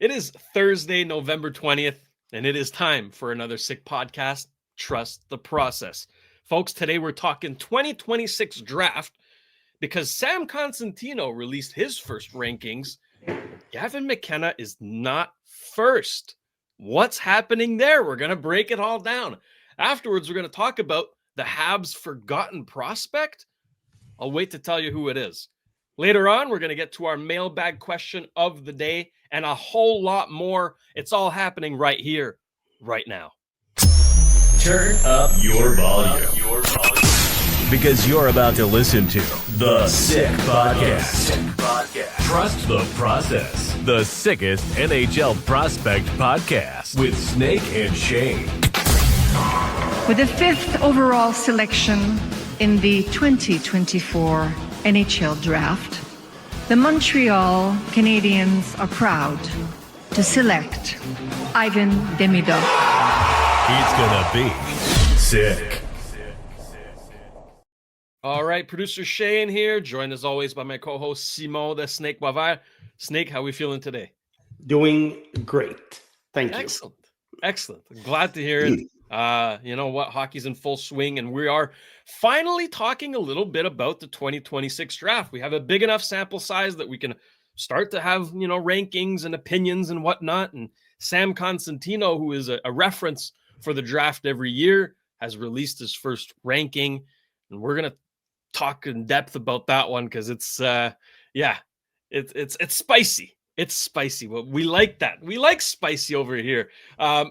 It is Thursday, November 20th, and it is time for another sick podcast. Trust the process. Folks, today we're talking 2026 draft because Sam Constantino released his first rankings. Gavin McKenna is not first. What's happening there? We're going to break it all down. Afterwards, we're going to talk about the Habs' forgotten prospect. I'll wait to tell you who it is. Later on, we're going to get to our mailbag question of the day and a whole lot more. It's all happening right here, right now. Turn up your volume. Because you're about to listen to The Sick Podcast. Trust the process. The sickest NHL prospect podcast with Snake and Shane. With the 5th overall selection in the 2024 NHL Draft, the Montreal Canadiens are proud to select Ivan Demidov. It's gonna be sick. All right, producer Shane here, joined as always by my co-host Simon the Snake Boisvert. Snake, how are we feeling today? Doing great. Thank you. Excellent. Glad to hear it. You know what? Hockey's in full swing, and we are finally talking a little bit about the 2026 draft. We have a big enough sample size that we can start to have, rankings and opinions and whatnot. And Sam Constantino, who is a reference for the draft every year, has released his first ranking. And we're going to talk in depth about that one because it's spicy. It's spicy. Well, we like that. We like spicy over here.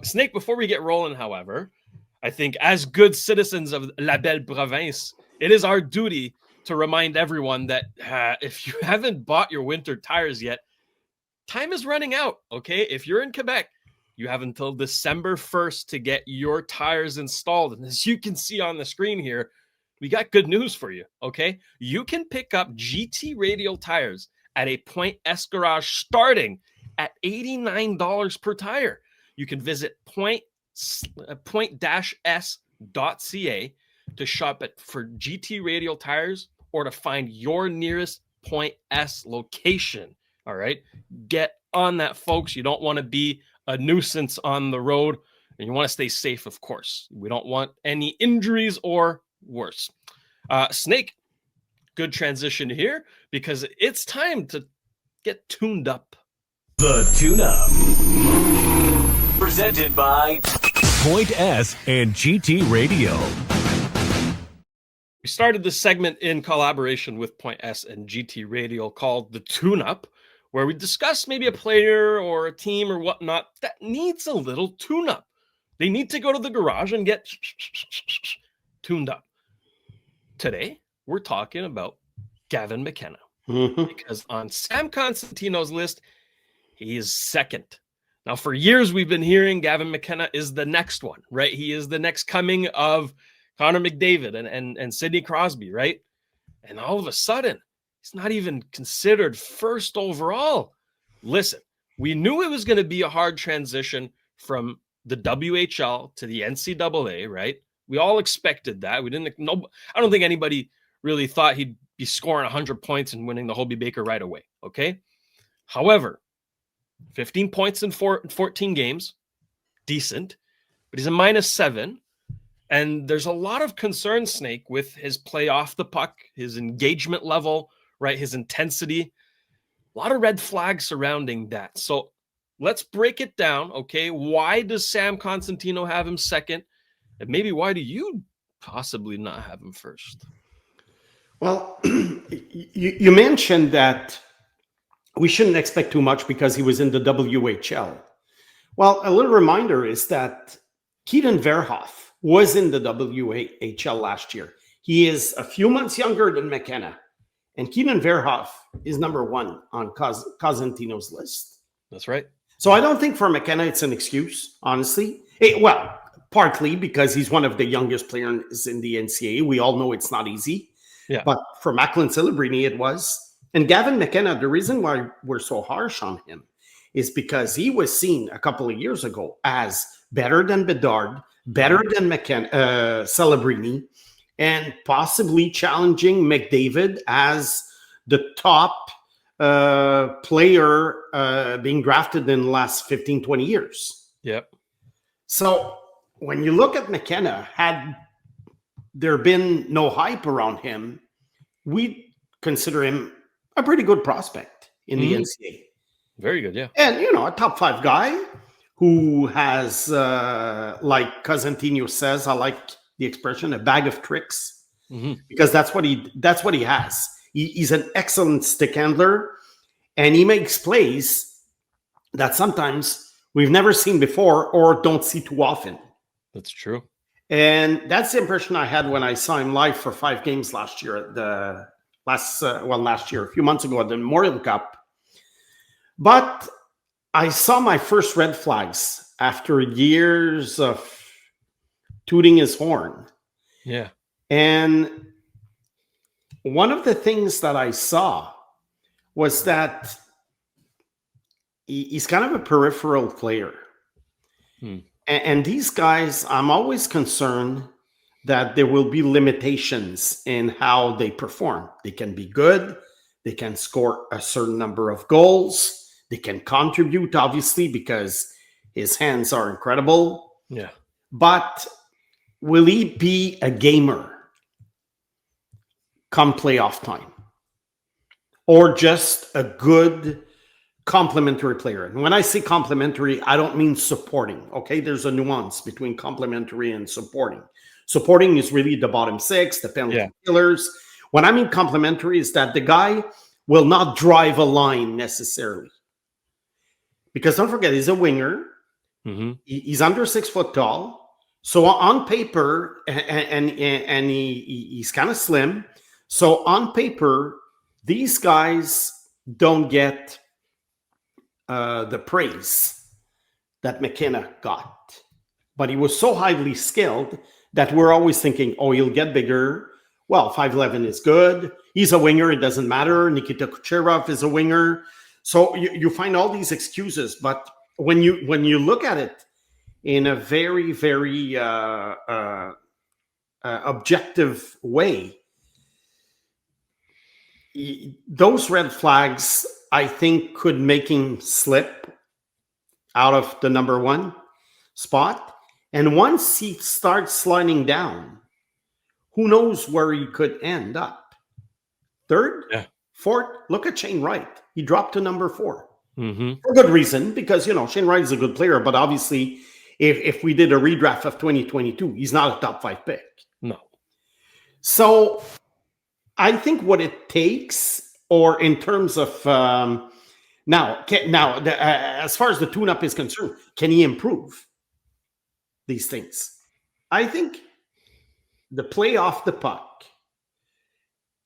Snake, before we get rolling, however, I think as good citizens of La Belle Province, it is our duty to remind everyone that if you haven't bought your winter tires yet, time is running out, okay? If you're in Quebec, you have until December 1st to get your tires installed. And as you can see on the screen here, we got good news for you, okay? You can pick up GT Radial tires at a Point S garage starting at $89 per tire. You can visit point-s.ca to shop for GT Radial tires or to find your nearest Point S location. All right, get on that, folks. You don't want to be a nuisance on the road, and you want to stay safe, of course. We don't want any injuries or worse. Snake, good transition here because it's time to get tuned up. The Tune-Up. Presented by Point S and GT Radio. We started this segment in collaboration with Point S and GT Radio called The Tune-Up, where we discuss maybe a player or a team or whatnot that needs a little tune-up. They need to go to the garage and get tuned up. Today, we're talking about Gavin McKenna because on Sam Constantino's list, he is second. Now, for years, we've been hearing Gavin McKenna is the next one, right? He is the next coming of Connor McDavid and Sidney Crosby, right? And all of a sudden, he's not even considered first overall. Listen, we knew it was going to be a hard transition from the WHL to the NCAA, right? We all expected that. I don't think anybody really thought he'd be scoring 100 points and winning the Hobey Baker right away, okay? However, 15 points in 14 games, decent, but he's a -7. And there's a lot of concern, Snake, with his play off the puck, his engagement level, right? His intensity. A lot of red flags surrounding that. So let's break it down, okay? Why does Sam Constantino have him second? And maybe why do you possibly not have him first? Well, you mentioned that we shouldn't expect too much because he was in the WHL. Well, a little reminder is that Keaton Verhoff was in the WHL last year. He is a few months younger than McKenna. And Keaton Verhoff is number one on Constantino's list. That's right. So I don't think for McKenna it's an excuse, honestly. Partly because he's one of the youngest players in the NCAA. We all know it's not easy. Yeah. But for Macklin Celebrini, it was. And Gavin McKenna, the reason why we're so harsh on him is because he was seen a couple of years ago as better than Bedard, better than Celebrini, and possibly challenging McDavid as the top player being drafted in the last 15, 20 years. Yep. So when you look at McKenna, had there been no hype around him, we consider him a pretty good prospect in the NCAA. Very good, yeah. And, a top 5 guy who has, like Cosentino says, I like the expression, a bag of tricks, because that's what he has. He's an excellent stick handler, and he makes plays that sometimes we've never seen before or don't see too often. That's true. And that's the impression I had when I saw him live for 5 games last year at a few months ago at the Memorial Cup. But I saw my first red flags after years of tooting his horn. Yeah. And one of the things that I saw was that he's kind of a peripheral player. And these guys, I'm always concerned that there will be limitations in how they perform. They can be good. They can score a certain number of goals. They can contribute, obviously, because his hands are incredible. Yeah. But will he be a gamer come playoff time? Or just a good complementary player? And when I say complementary, I don't mean supporting. Okay, there's a nuance between complementary and supporting. Supporting is really the bottom 6, the penalty killers. When I mean complementary is that the guy will not drive a line necessarily. Because don't forget, he's a winger. He's under 6 foot tall. So on paper, and he's kind of slim. So on paper, these guys don't get the praise that McKenna got. But he was so highly skilled that we're always thinking, oh, he'll get bigger. Well, 5'11" is good. He's a winger. It doesn't matter. Nikita Kucherov is a winger. So you find all these excuses. But when you look at it in a very, very objective way, those red flags, I think, could make him slip out of the number 1 spot. And once he starts sliding down, who knows where he could end up? 3rd? 4th? Look at Shane Wright. He dropped to number 4. For good reason, because, Shane Wright is a good player, but obviously, if we did a redraft of 2022, he's not a top 5 pick. No. So I think what it takes, or in terms of as far as the tune-up is concerned, can he improve these things? I think the play off the puck,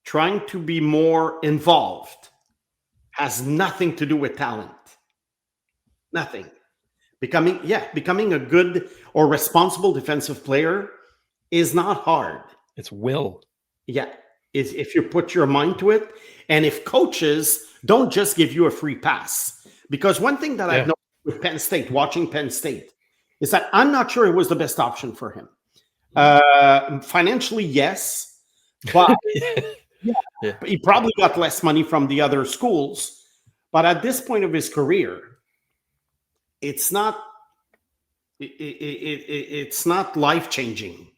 trying to be more involved, has nothing to do with talent. Nothing. Becoming a good or responsible defensive player is not hard. It's will. Yeah. If you put your mind to it, and if coaches don't just give you a free pass. Because one thing that I've noticed with Penn State, watching Penn State, is that I'm not sure it was the best option for him. Financially, yes, but he probably got less money from the other schools. But at this point of his career, it's not life-changing.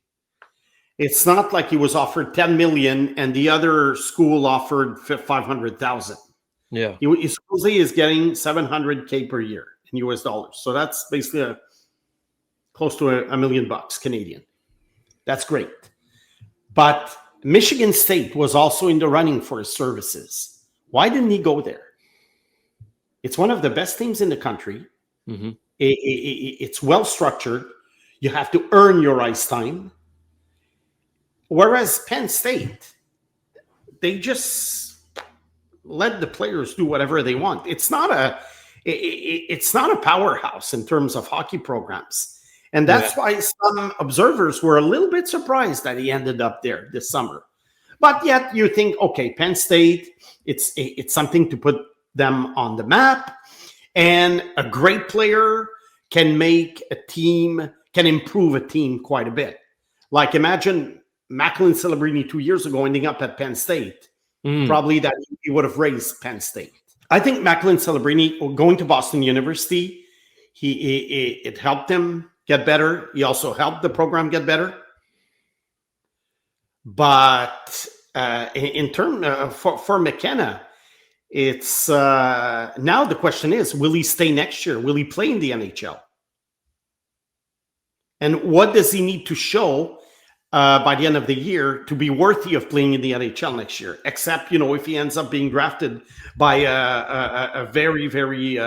It's not like he was offered $10 million and the other school offered $500,000. Yeah, he supposedly is getting $700K per year in US dollars. So that's basically close to $1 million Canadian. That's great. But Michigan State was also in the running for his services. Why didn't he go there? It's one of the best teams in the country. It's well structured. You have to earn your ice time. Whereas Penn State, they just let the players do whatever they want. It's not a powerhouse in terms of hockey programs. And that's why some observers were a little bit surprised that he ended up there this summer. But yet you think, okay, Penn State, it's something to put them on the map. And a great player can make a team, can improve a team quite a bit. Like imagine Macklin Celebrini 2 years ago ending up at Penn State. Probably that he would have raised Penn State. I think Macklin Celebrini going to Boston University, it helped him get better. He also helped the program get better. But in terms for McKenna, it's now the question is, will he stay next year? Will he play in the NHL? And what does he need to show by the end of the year to be worthy of playing in the NHL next year? Except, if he ends up being drafted by a very, very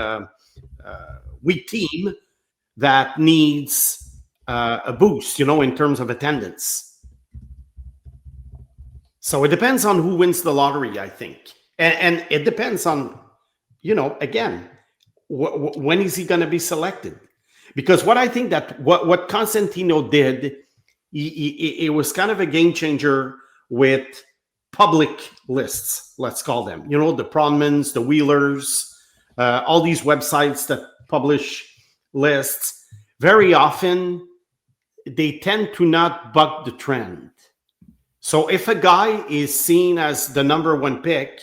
weak team that needs a boost, in terms of attendance. So it depends on who wins the lottery, I think. And it depends on, again, when is he going to be selected? Because what I think that what Constantino did, it was kind of a game changer with public lists, let's call them. The Pronmans, the Wheelers, all these websites that publish lists. Very often, they tend to not buck the trend. So if a guy is seen as the number one pick,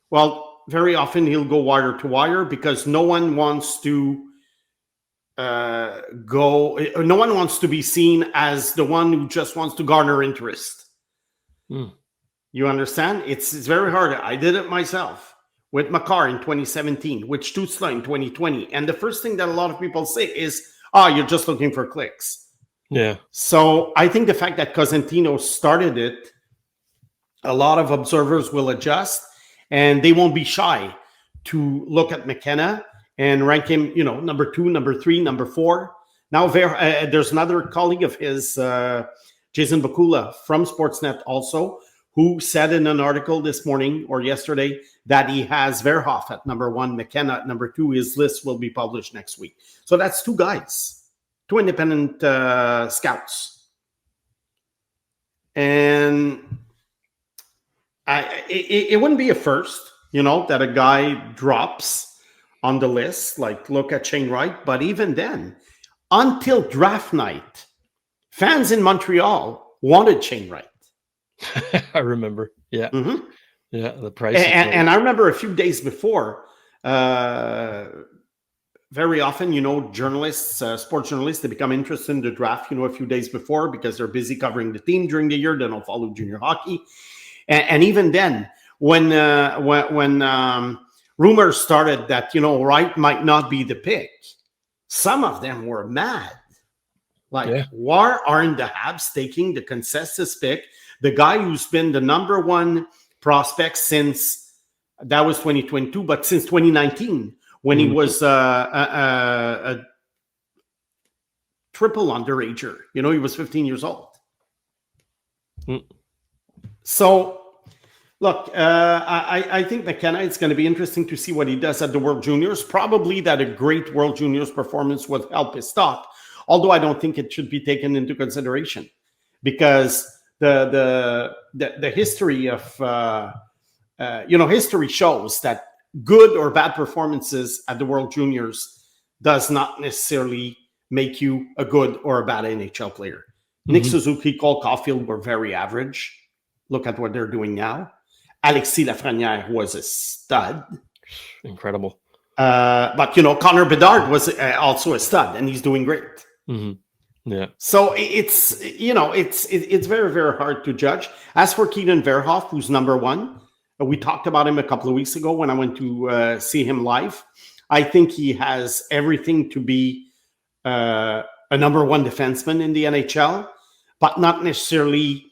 well, very often he'll go wire to wire because no one wants to no one wants to be seen as the one who just wants to garner interest. You understand? It's very hard. I did it myself with Makar in 2017, with Stützle in 2020. And the first thing that a lot of people say is, you're just looking for clicks. Yeah. So I think the fact that Cosentino started it, a lot of observers will adjust and they won't be shy to look at McKenna and rank him, number 2, number 3, number 4. Now there's another colleague of his, Jason Bakula from Sportsnet also, who said in an article this morning or yesterday that he has Verhoff at number 1, McKenna at number 2. His list will be published next week. So that's 2 guys. 2 independent scouts. And it wouldn't be a first, that a guy drops on the list, like look at Shane Wright. But even then, until draft night, fans in Montreal wanted Shane Wright. I remember. Yeah. Mm-hmm. Yeah, the price. And I remember a few days before, very often, journalists, sports journalists, they become interested in the draft, a few days before because they're busy covering the team during the year. They don't follow junior hockey. And even then, when rumors started that, Wright might not be the pick, some of them were mad. Like, why aren't the Habs taking the consensus pick, the guy who's been the number 1 prospect since, that was 2022, but since 2019, when he was a triple underager. He was 15 years old. So, look, I think McKenna, it's going to be interesting to see what he does at the World Juniors. Probably that a great World Juniors performance would help his stock, although I don't think it should be taken into consideration because the history of history shows that good or bad performances at the World Juniors does not necessarily make you a good or a bad NHL player. Nick Suzuki, Cole Caulfield were very average. Look at what they're doing now. Alexis Lafrenière was a stud. Incredible. But, Connor Bedard was also a stud, and he's doing great. Yeah. So it's very, very hard to judge. As for Keaton Verhoff, who's number 1, we talked about him a couple of weeks ago when I went to see him live. I think he has everything to be a number 1 defenseman in the NHL, but not necessarily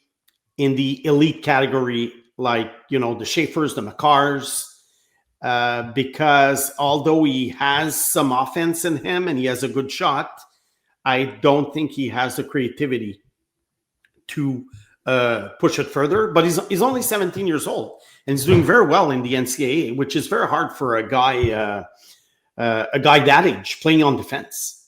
in the elite category like, the Schaeffers, the Makars, because although he has some offense in him and he has a good shot, I don't think he has the creativity to push it further. But he's only 17 years old and he's doing very well in the NCAA, which is very hard for a guy that age playing on defense.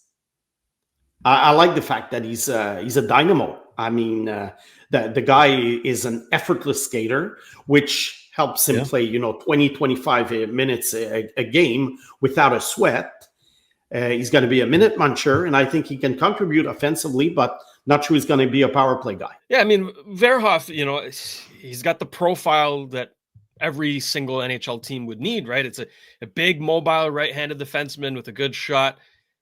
I like the fact that he's a dynamo. I mean, the guy is an effortless skater, which helps him play, 20, 25 minutes a game without a sweat. He's going to be a minute muncher, and I think he can contribute offensively, but not sure he's going to be a power play guy. Yeah, I mean, Verhoff, he's got the profile that every single NHL team would need, right? It's a big, mobile, right-handed defenseman with a good shot.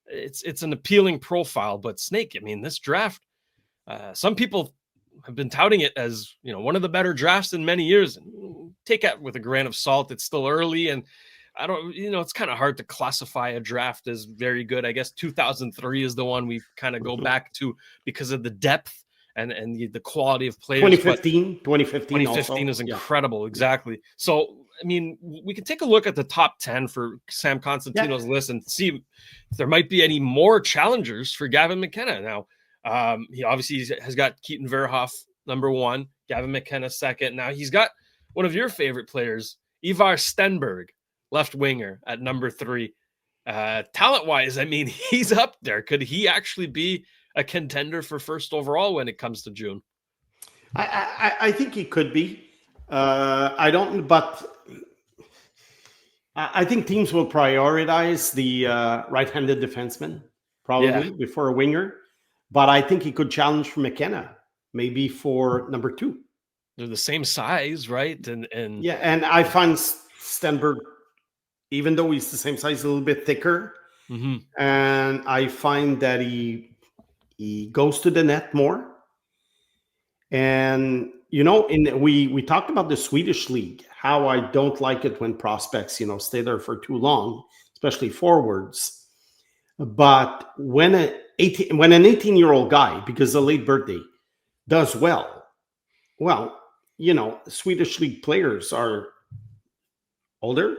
It's an appealing profile, but Snake, I mean, this draft, some people have been touting it as, one of the better drafts in many years. Take it with a grain of salt. It's still early, and I don't, it's kind of hard to classify a draft as very good. I guess 2003 is the one we kind of go back to because of the depth and the quality of players. 2015 also. Is incredible. Yeah. Exactly. So, I mean, we can take a look at the top 10 for Sam Constantino's list and see if there might be any more challengers for Gavin McKenna. Now, he obviously has got Keaton Verhoff number 1, Gavin McKenna second. Now he's got one of your favorite players, Ivar Stenberg, left winger at number 3. Talent-wise, I mean, he's up there. Could he actually be a contender for first overall when it comes to June? I think he could be. I don't, but I think teams will prioritize the right-handed defenseman probably before a winger. But I think he could challenge for McKenna, maybe for number 2. They're the same size, right? And I find Stenberg, even though he's the same size, a little bit thicker. Mm-hmm. And I find that he goes to the net more. And we talked about the Swedish league, how I don't like it when prospects stay there for too long, especially forwards. But when an 18-year-old guy, because the late birthday, does well, Swedish league players are older.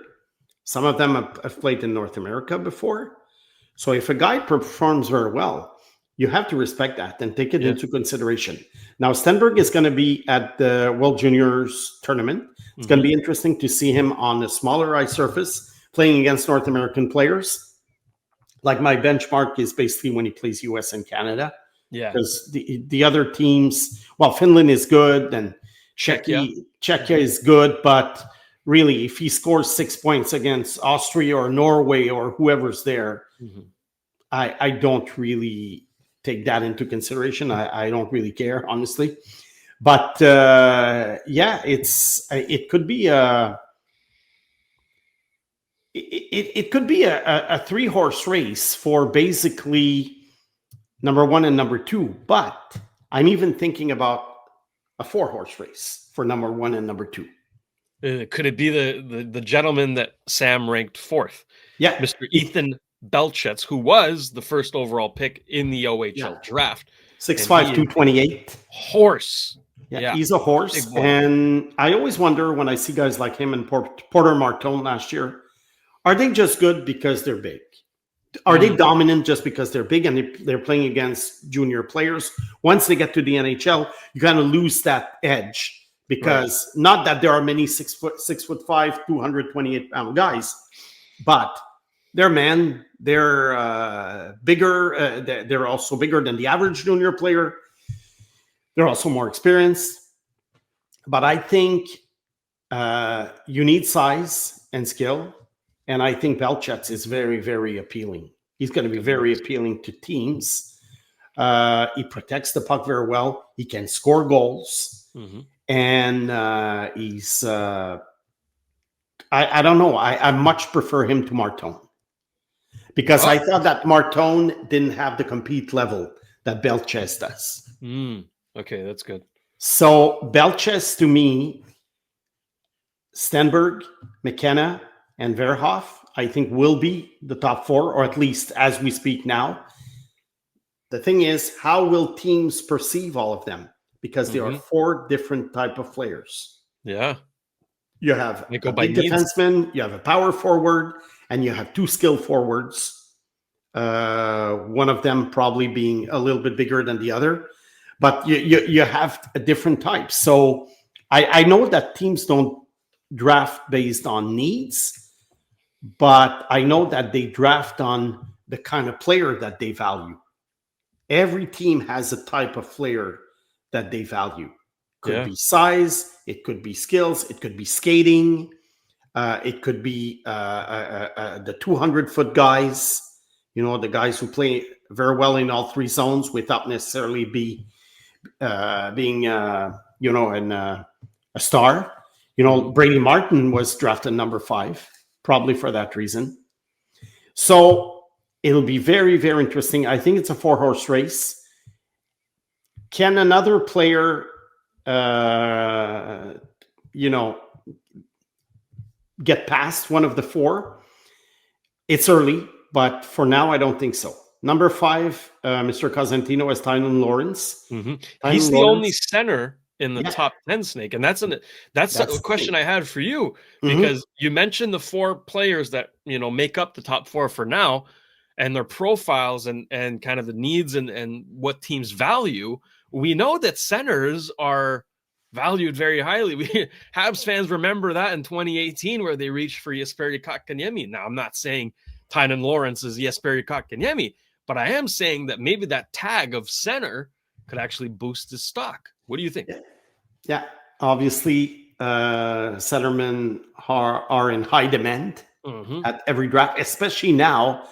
Some of them have played in North America before. So if a guy performs very well, you have to respect that and take it into consideration. Now, Stenberg is going to be at the World Juniors tournament. It's going to be interesting to see him on a smaller ice surface playing against North American players. Like my benchmark is basically when he plays US and Canada. Yeah. Because the other teams, Finland is good and Czechia is good, but really, if he scores 6 points against Austria or Norway or whoever's there, I don't really take that into consideration. I don't really care, honestly. But it could be it could be a 3-horse race for basically number 1 and number 2. But I'm even thinking about a 4-horse race for number 1 and number 2. Could it be the gentleman that Sam ranked 4th? Yeah. Mr. Ethan Belchetz, who was the first overall pick in the OHL draft. 6'5", 228. Horse. Yeah, he's a horse. And I always wonder when I see guys like him and Porter Martone last year, are they just good because they're big? Are they dominant just because they're big and they're playing against junior players? Once they get to the NHL, you kind of lose that edge. Because not that there are many 6'5", 228-pound guys, but they're bigger. They're also bigger than the average junior player. They're also more experienced. But I think you need size and skill, and I think Belchetz is very, very appealing. He's going to be very appealing to teams. He protects the puck very well. He can score goals. Mm-hmm. And he's, I don't know. I much prefer him to Martone because I thought that Martone didn't have the compete level that Belchetz does. Okay, that's good. So Belchetz, to me, Stenberg, McKenna, and Verhoff, I think will be the top 4, or at least as we speak now. The thing is, how will teams perceive all of them? Because there are 4 different type of players. Yeah. You have a big defenseman, you have a power forward, and you have 2 skill forwards. One of them probably being a little bit bigger than the other. But you have a different type. So I know that teams don't draft based on needs, but I know that they draft on the kind of player that they value. Every team has a type of player that they value. Could be size, it could be skills, it could be skating, it could be the 200-foot guys, the guys who play very well in all 3 zones without necessarily being a star. Brady Martin was drafted number 5, probably for that reason. So it'll be very, very interesting. I think it's a 4-horse race. Can another player, get past one of the 4? It's early, but for now, I don't think so. Number 5, Mr. Cosentino, is Tynan Lawrence. He's the only center in the top 10, Snake, and that's a question I had for you, because you mentioned the 4 players that make up the top 4 for now, and their profiles and kind of the needs and what teams value. We know that centers are valued very highly. Habs fans remember that in 2018 where they reached for Jesperi Kotkaniemi. Now, I'm not saying Tynan Lawrence is Jesperi Kotkaniemi, but I am saying that maybe that tag of center could actually boost his stock. What do you think? Yeah. Obviously, centermen are in high demand at every draft, especially now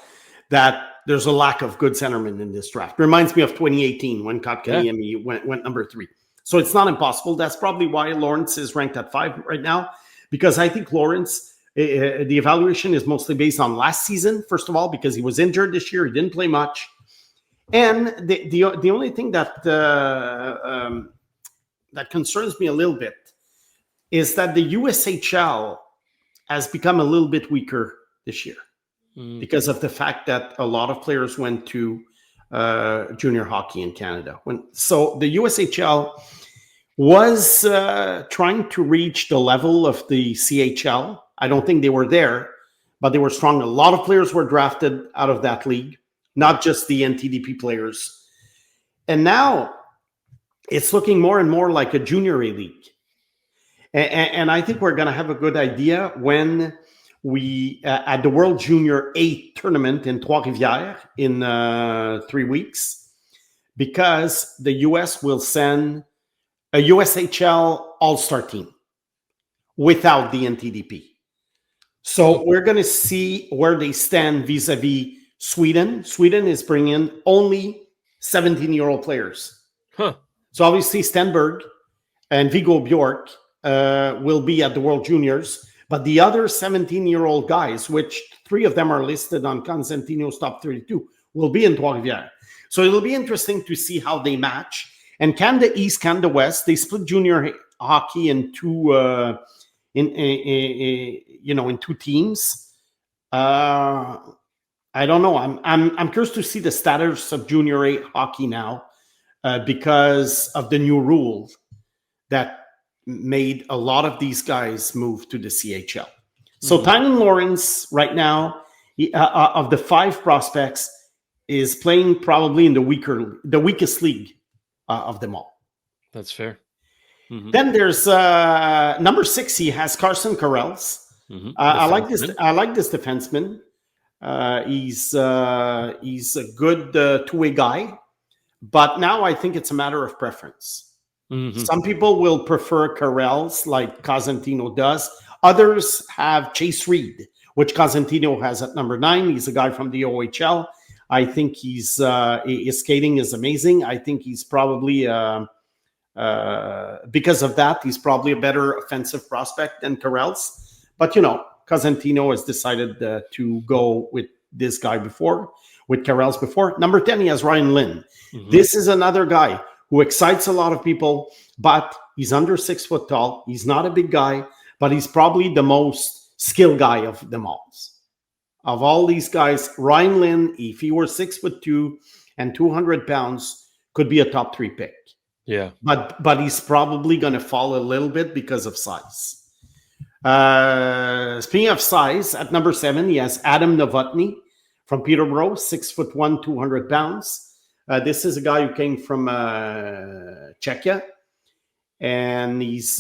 that there's a lack of good centermen in this draft. Reminds me of 2018 when Kotkaniemi went number 3. So it's not impossible. That's probably why Lawrence is ranked at 5 right now, because I think Lawrence, the evaluation is mostly based on last season, first of all, because he was injured this year. He didn't play much. And the only thing that that concerns me a little bit is that the USHL has become a little bit weaker this year because of the fact that a lot of players went to junior hockey in Canada. So the USHL was trying to reach the level of the CHL. I don't think they were there, but they were strong. A lot of players were drafted out of that league, not just the NTDP players. And now it's looking more and more like a junior A league. And I think we're going to have a good idea when we, at the World Junior A tournament in Trois-Rivières in 3 weeks, because the US will send a USHL all-star team without the NTDP. So we're going to see where they stand vis-a-vis Sweden. Sweden is bringing only 17-year-old players. So obviously Stenberg and Viggo Bjork will be at the World Juniors, but the other 17-year-old guys, which 3 of them are listed on Cosentino's top 32, will be in Trois-Rivières. So it'll be interesting to see how they match. And Canada East, Canada West, they split junior hockey in 2 in 2 teams. I don't know. I'm curious to see the status of junior A hockey now, because of the new rule that made a lot of these guys move to the CHL. So Tynan Lawrence right now, of the 5 prospects, is playing probably in the weakest league of them all. That's fair. Then there's number 6. He has Carson Karels. I like this defenseman. He's a good two-way guy, but now I think it's a matter of preference. Some people will prefer Karels like Cosentino does. Others have Chase Reed, which Cosentino has at number 9. He's a guy from the OHL. I think his skating is amazing. I think he's probably because of that, he's probably a better offensive prospect than Karels. But Cosentino has decided to go with this guy with Karels before. Number 10, he has Ryan Lynn. This is another guy who excites a lot of people, but he's under 6 foot tall. He's not a big guy, but he's probably the most skilled guy of them all. Of all these guys, Ryan Lynn, if he were 6'2" and 200 pounds, could be a top 3 pick. Yeah. But he's probably going to fall a little bit because of size. Speaking of size, at number 7, he has Adam Novotny from Peterborough, 6'1", 200 pounds. This is a guy who came from Czechia, and he's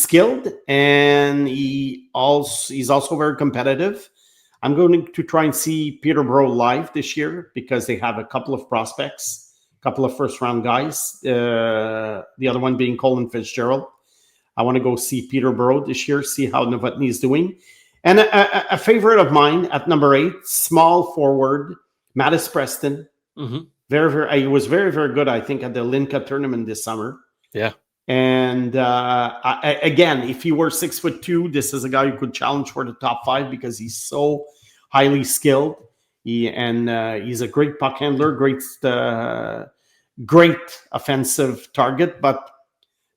skilled, and he's also very competitive. I'm going to try and see Peterborough live this year because they have a couple of prospects, a couple of first-round guys. The other one being Colin Fitzgerald. I want to go see Peterborough this year, see how Novotny is doing. And a favorite of mine at number 8, small forward, Mattis Preston. He was very, very good, I think, at the Linka tournament this summer. Yeah. And again, if he were 6'2", this is a guy who could challenge for the top 5 because he's so highly skilled. He's a great puck handler, great offensive target. But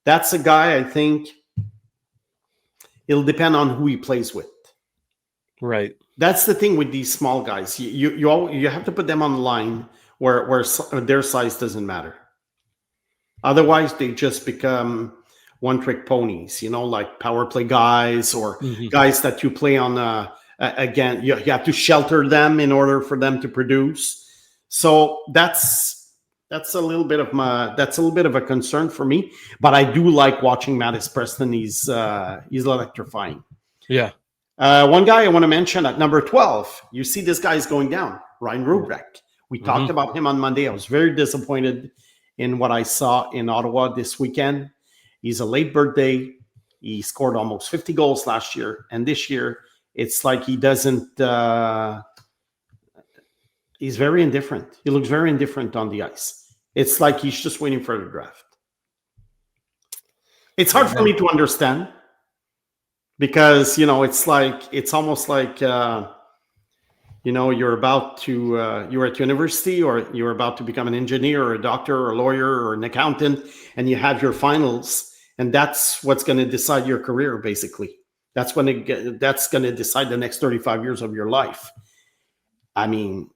that's a guy, I think, it'll depend on who he plays with. Right. That's the thing with these small guys. You have to put them on the line where their size doesn't matter. Otherwise, they just become one-trick ponies, like power play guys or guys that you play on. Again, you have to shelter them in order for them to produce. So that's a little bit of a concern for me. But I do like watching Mattis Preston. He's electrifying. Yeah. One guy I want to mention at number 12. You see this guy is going down, Ryan Rubrek. We talked about him on Monday. I was very disappointed in what I saw in Ottawa this weekend. He's a late birthday. He scored almost 50 goals last year. And this year, it's like he doesn't... he's very indifferent. He looks very indifferent on the ice. It's like he's just waiting for the draft. It's hard for me to understand because, it's almost like... you're about to, you're at university or you're about to become an engineer or a doctor or a lawyer or an accountant, and you have your finals, and that's what's going to decide your career, basically. That's going to decide the next 35 years of your life. I mean,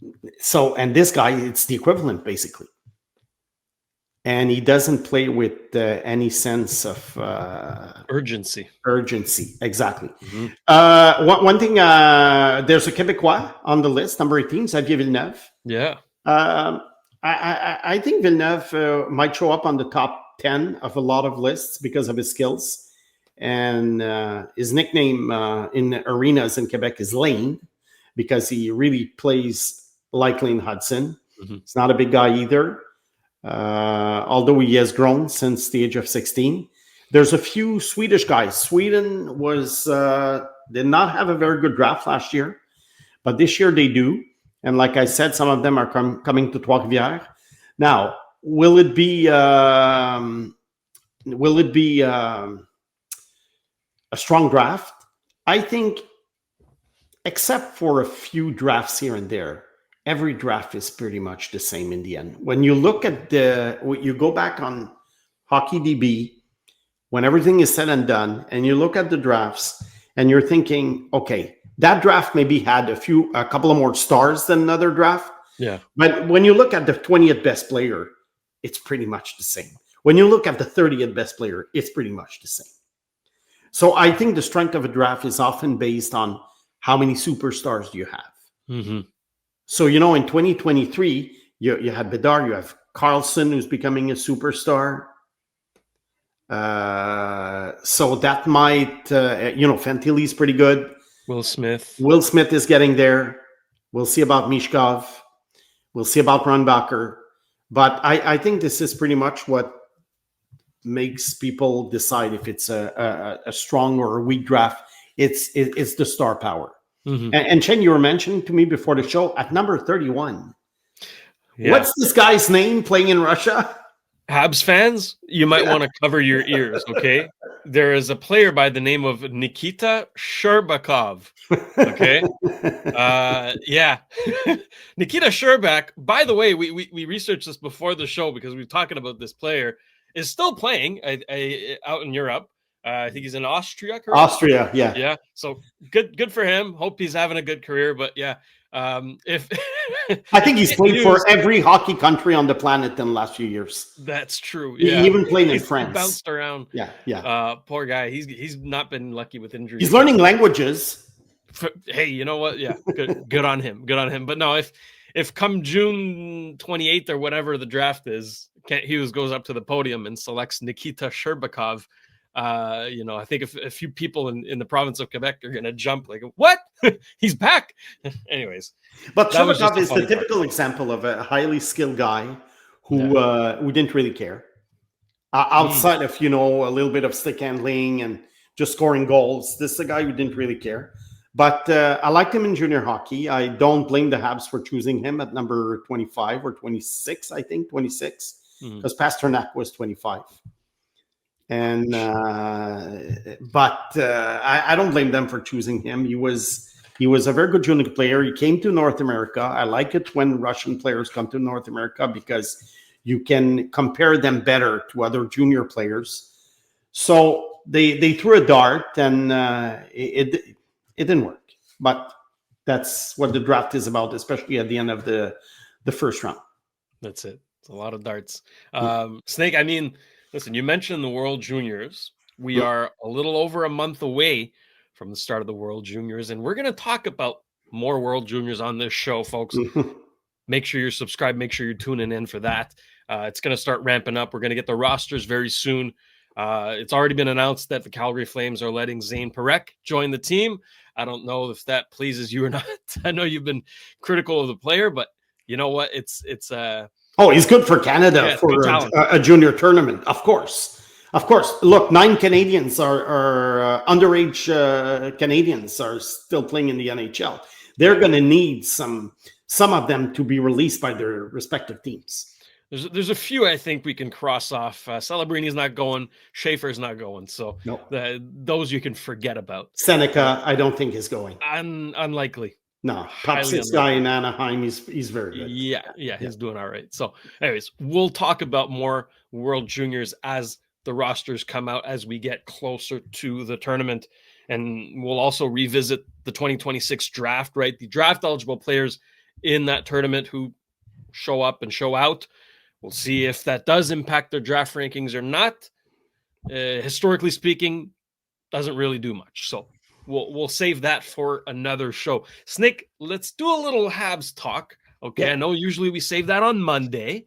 and this guy, it's the equivalent, basically. And he doesn't play with any sense of urgency. Exactly. One thing, there's a Québécois on the list, number 18, Xavier Villeneuve. Yeah. I think Villeneuve might show up on the top 10 of a lot of lists because of his skills. And his nickname in arenas in Quebec is Lane because he really plays like Lane Hudson. He's not a big guy either. Although he has grown since the age of 16. There's a few Swedish guys. Sweden did not have a very good draft last year, but this year they do. And like I said, some of them are coming to Trois-Rivières. Now, will it be a strong draft? I think, except for a few drafts here and there, every draft is pretty much the same in the end. When you look at you go back on HockeyDB, when everything is said and done, and you look at the drafts, and you're thinking, okay, that draft maybe had a couple of more stars than another draft. Yeah. But when you look at the 20th best player, it's pretty much the same. When you look at the 30th best player, it's pretty much the same. So I think the strength of a draft is often based on how many superstars do you have. So, in 2023, you had Bedard, you have Carlson, who's becoming a superstar. So that might, Fantilli's pretty good. Will Smith is getting there. We'll see about Mishkov. We'll see about Runbacher. But I think this is pretty much what makes people decide if it's a strong or a weak draft. It's the star power. And Shayne, you were mentioning to me before the show at number 31. Yeah. What's this guy's name playing in Russia? Habs fans, you might want to cover your ears, okay? There is a player by the name of Nikita Sherbakov, okay? Nikita Sherbak, by the way, we researched this before the show because we were talking about this player, is still playing out in Europe. I think he's in Austria, correct? Austria, yeah. Yeah, so good for him. Hope he's having a good career, but yeah. If I think he's played for every hockey country on the planet in the last few years. That's true. Yeah. He even played in France. Bounced around. Yeah. Poor guy. He's not been lucky with injuries. He's learning languages. Hey, you know what? Yeah, good on him. Good on him. But no, if come June 28th or whatever the draft is, Kent Hughes goes up to the podium and selects Nikita Sherbakov. I think a few people in the province of Quebec are going to jump like, what? He's back. Anyways. But Sherbakov is the typical example of a highly skilled guy who didn't really care. Outside of, a little bit of stick handling and just scoring goals. This is a guy who didn't really care. But I liked him in junior hockey. I don't blame the Habs for choosing him at number 25 or 26, I think, 26. Mhm. because Pasternak was 25. And but I don't blame them for choosing him. He was a very good junior player. He came to North America. I like it when Russian players come to North America because you can compare them better to other junior players. So they threw a dart, and it didn't work. But that's what the draft is about, especially at the end of the first round. That's it. It's a lot of darts. Snake, I mean, listen, you mentioned the World Juniors. We are a little over a month away from the start of the World Juniors, and we're going to talk about more World Juniors on this show, folks. Make sure you're subscribed. Make sure you're tuning in for that. It's going to start ramping up. We're going to get the rosters very soon. It's already been announced that the Calgary Flames are letting Zane Parekh join the team. I don't know if that pleases you or not. I know you've been critical of the player, but you know what? It's Oh, he's good for Canada for a junior tournament, of course. Of course. Look, 9 Canadians are underage Canadians are still playing in the NHL. They're going to need some of them to be released by their respective teams. There's a few I think we can cross off. Celebrini's not going. Schaefer's not going. So those you can forget about. Seneca, I don't think is going. Unlikely. No, top 6 guy in Anaheim. He's very good. Yeah, he's doing all right. So, anyways, we'll talk about more World Juniors as the rosters come out as we get closer to the tournament, and we'll also revisit the 2026 draft. Right, the draft eligible players in that tournament who show up and show out. We'll see if that does impact their draft rankings or not. Historically speaking, doesn't really do much. So. We'll save that for another show. Snake, let's do a little Habs talk. Okay, yeah. I know usually we save that on Monday,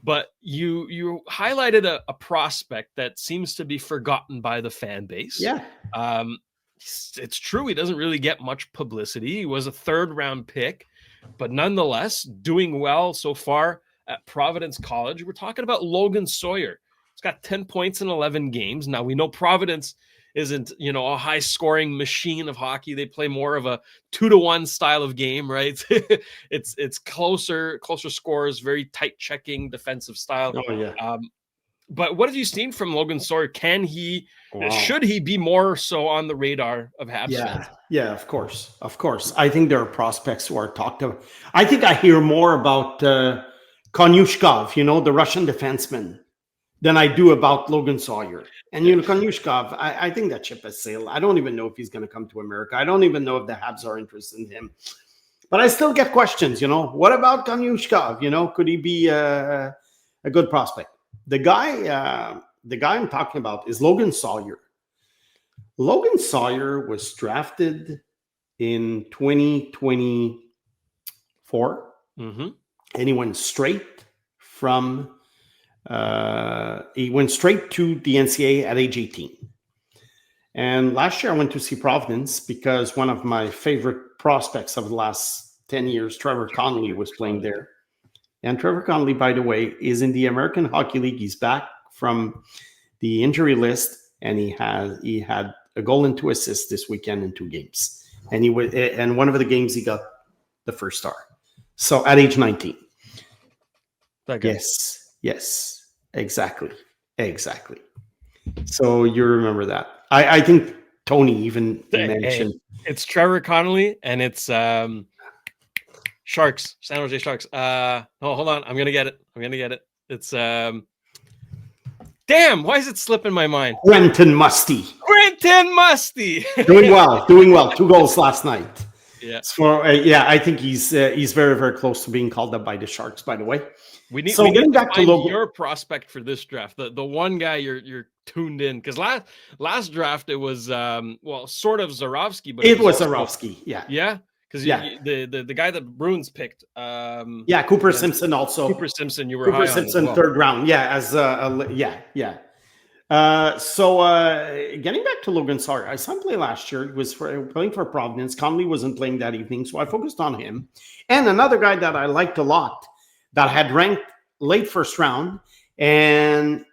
but you highlighted a prospect that seems to be forgotten by the fan base. Yeah. It's true. He doesn't really get much publicity. He was a 3rd-round pick, but nonetheless doing well so far at Providence College. We're talking about Logan Sawyer. He's got 10 points in 11 games. Now, we know Providence isn't, a high-scoring machine of hockey. They play more of a 2-to-1 style of game, right? It's closer scores, very tight checking defensive style. Oh yeah. But what have you seen from Logan Sawyer? Should he be more so on the radar of Habs fans? Yeah, of course. I think there are prospects who are talked about. I think I hear more about Konyushkov, the Russian defenseman, than I do about Logan Sawyer. And, Konyushkov, I think that ship has sailed. I don't even know if he's going to come to America. I don't even know if the Habs are interested in him. But I still get questions, What about Konyushkov? Could he be a good prospect? The guy I'm talking about is Logan Sawyer. Logan Sawyer was drafted in 2024. Mm-hmm. And he went straight from... he went straight to the NCAA at age 18. And last year I went to see Providence because one of my favorite prospects of the last 10 years, Trevor Connolly, was playing there. And Trevor Connolly, by the way, is in the American Hockey League. He's back from the injury list, and he had a goal and 2 assists this weekend in 2 games. And one of the games he got the first star. So at age 19. Yes. Exactly. So you remember that. I think Tony even mentioned. It's Trevor Connolly and it's Sharks, San Jose Sharks. Hold on. I'm going to get it. It's damn, why is it slipping my mind? Quentin Musty. Doing well. 2 goals last night. Yeah. I think he's very, very close to being called up by the Sharks, by the way. We need to find your prospect for this draft. The one guy you're tuned in, because last draft it was sort of Zarovsky, but it was Zarovsky. Yeah. Because the guy that Bruins picked. Cooper Simpson also. Cooper Simpson, you were Cooper high Simpson, on as well. 3rd round. So getting back to Logan Sawyer, I saw him play last year. He was playing for Providence. Connolly wasn't playing that evening, so I focused on him. And another guy that I liked a lot that had ranked late 1st round, and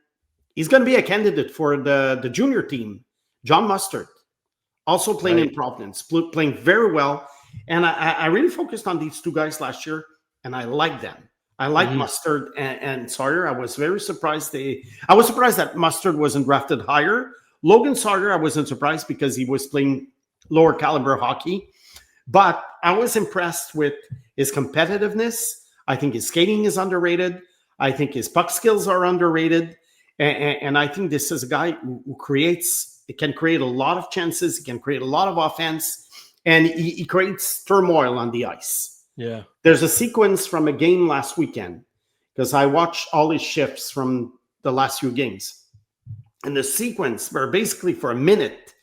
he's going to be a candidate for the junior team, John Mustard, also playing in Providence, playing very well. And I really focused on these 2 guys last year, and I like them. I like Mustard and Sawyer. I was very surprised. I was surprised that Mustard wasn't drafted higher. Logan Sawyer, I wasn't surprised because he was playing lower caliber hockey. But I was impressed with his competitiveness. I think his skating is underrated. I think his puck skills are underrated. And I think this is a guy who can create a lot of chances. He can create a lot of offense. And he creates turmoil on the ice. Yeah. There's a sequence from a game last weekend because I watched all his shifts from the last few games. And the sequence where basically for a minute,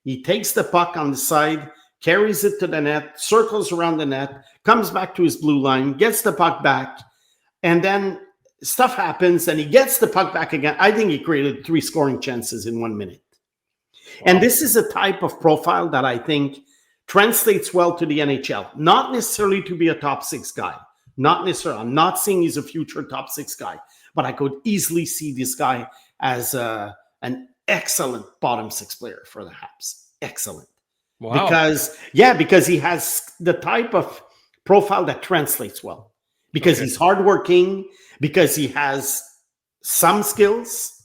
he takes the puck on the side, carries it to the net, circles around the net, comes back to his blue line, gets the puck back, and then stuff happens and he gets the puck back again. I think he created 3 scoring chances in 1 minute. Wow. And this is a type of profile that I think translates well to the NHL. Not necessarily to be a top 6 guy. Not necessarily. I'm not saying he's a future top 6 guy, but I could easily see this guy as an excellent bottom 6 player for the Habs. Excellent. Wow. Because he has the type of profile that translates well. Because he's hardworking, because he has some skills.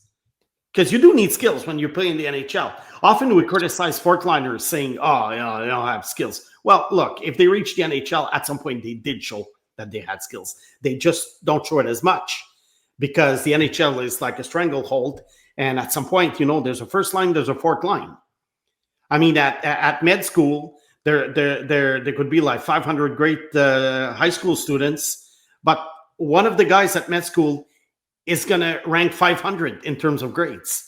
Because you do need skills when you're playing the NHL. Often we criticize fourth liners saying, oh, they don't have skills. Well, look, if they reach the NHL, at some point they did show that they had skills. They just don't show it as much because the NHL is like a stranglehold. And at some point, there's a first line, there's a fourth line. I mean, at med school, there could be like 500 great high school students, but one of the guys at med school is going to rank 500 in terms of grades.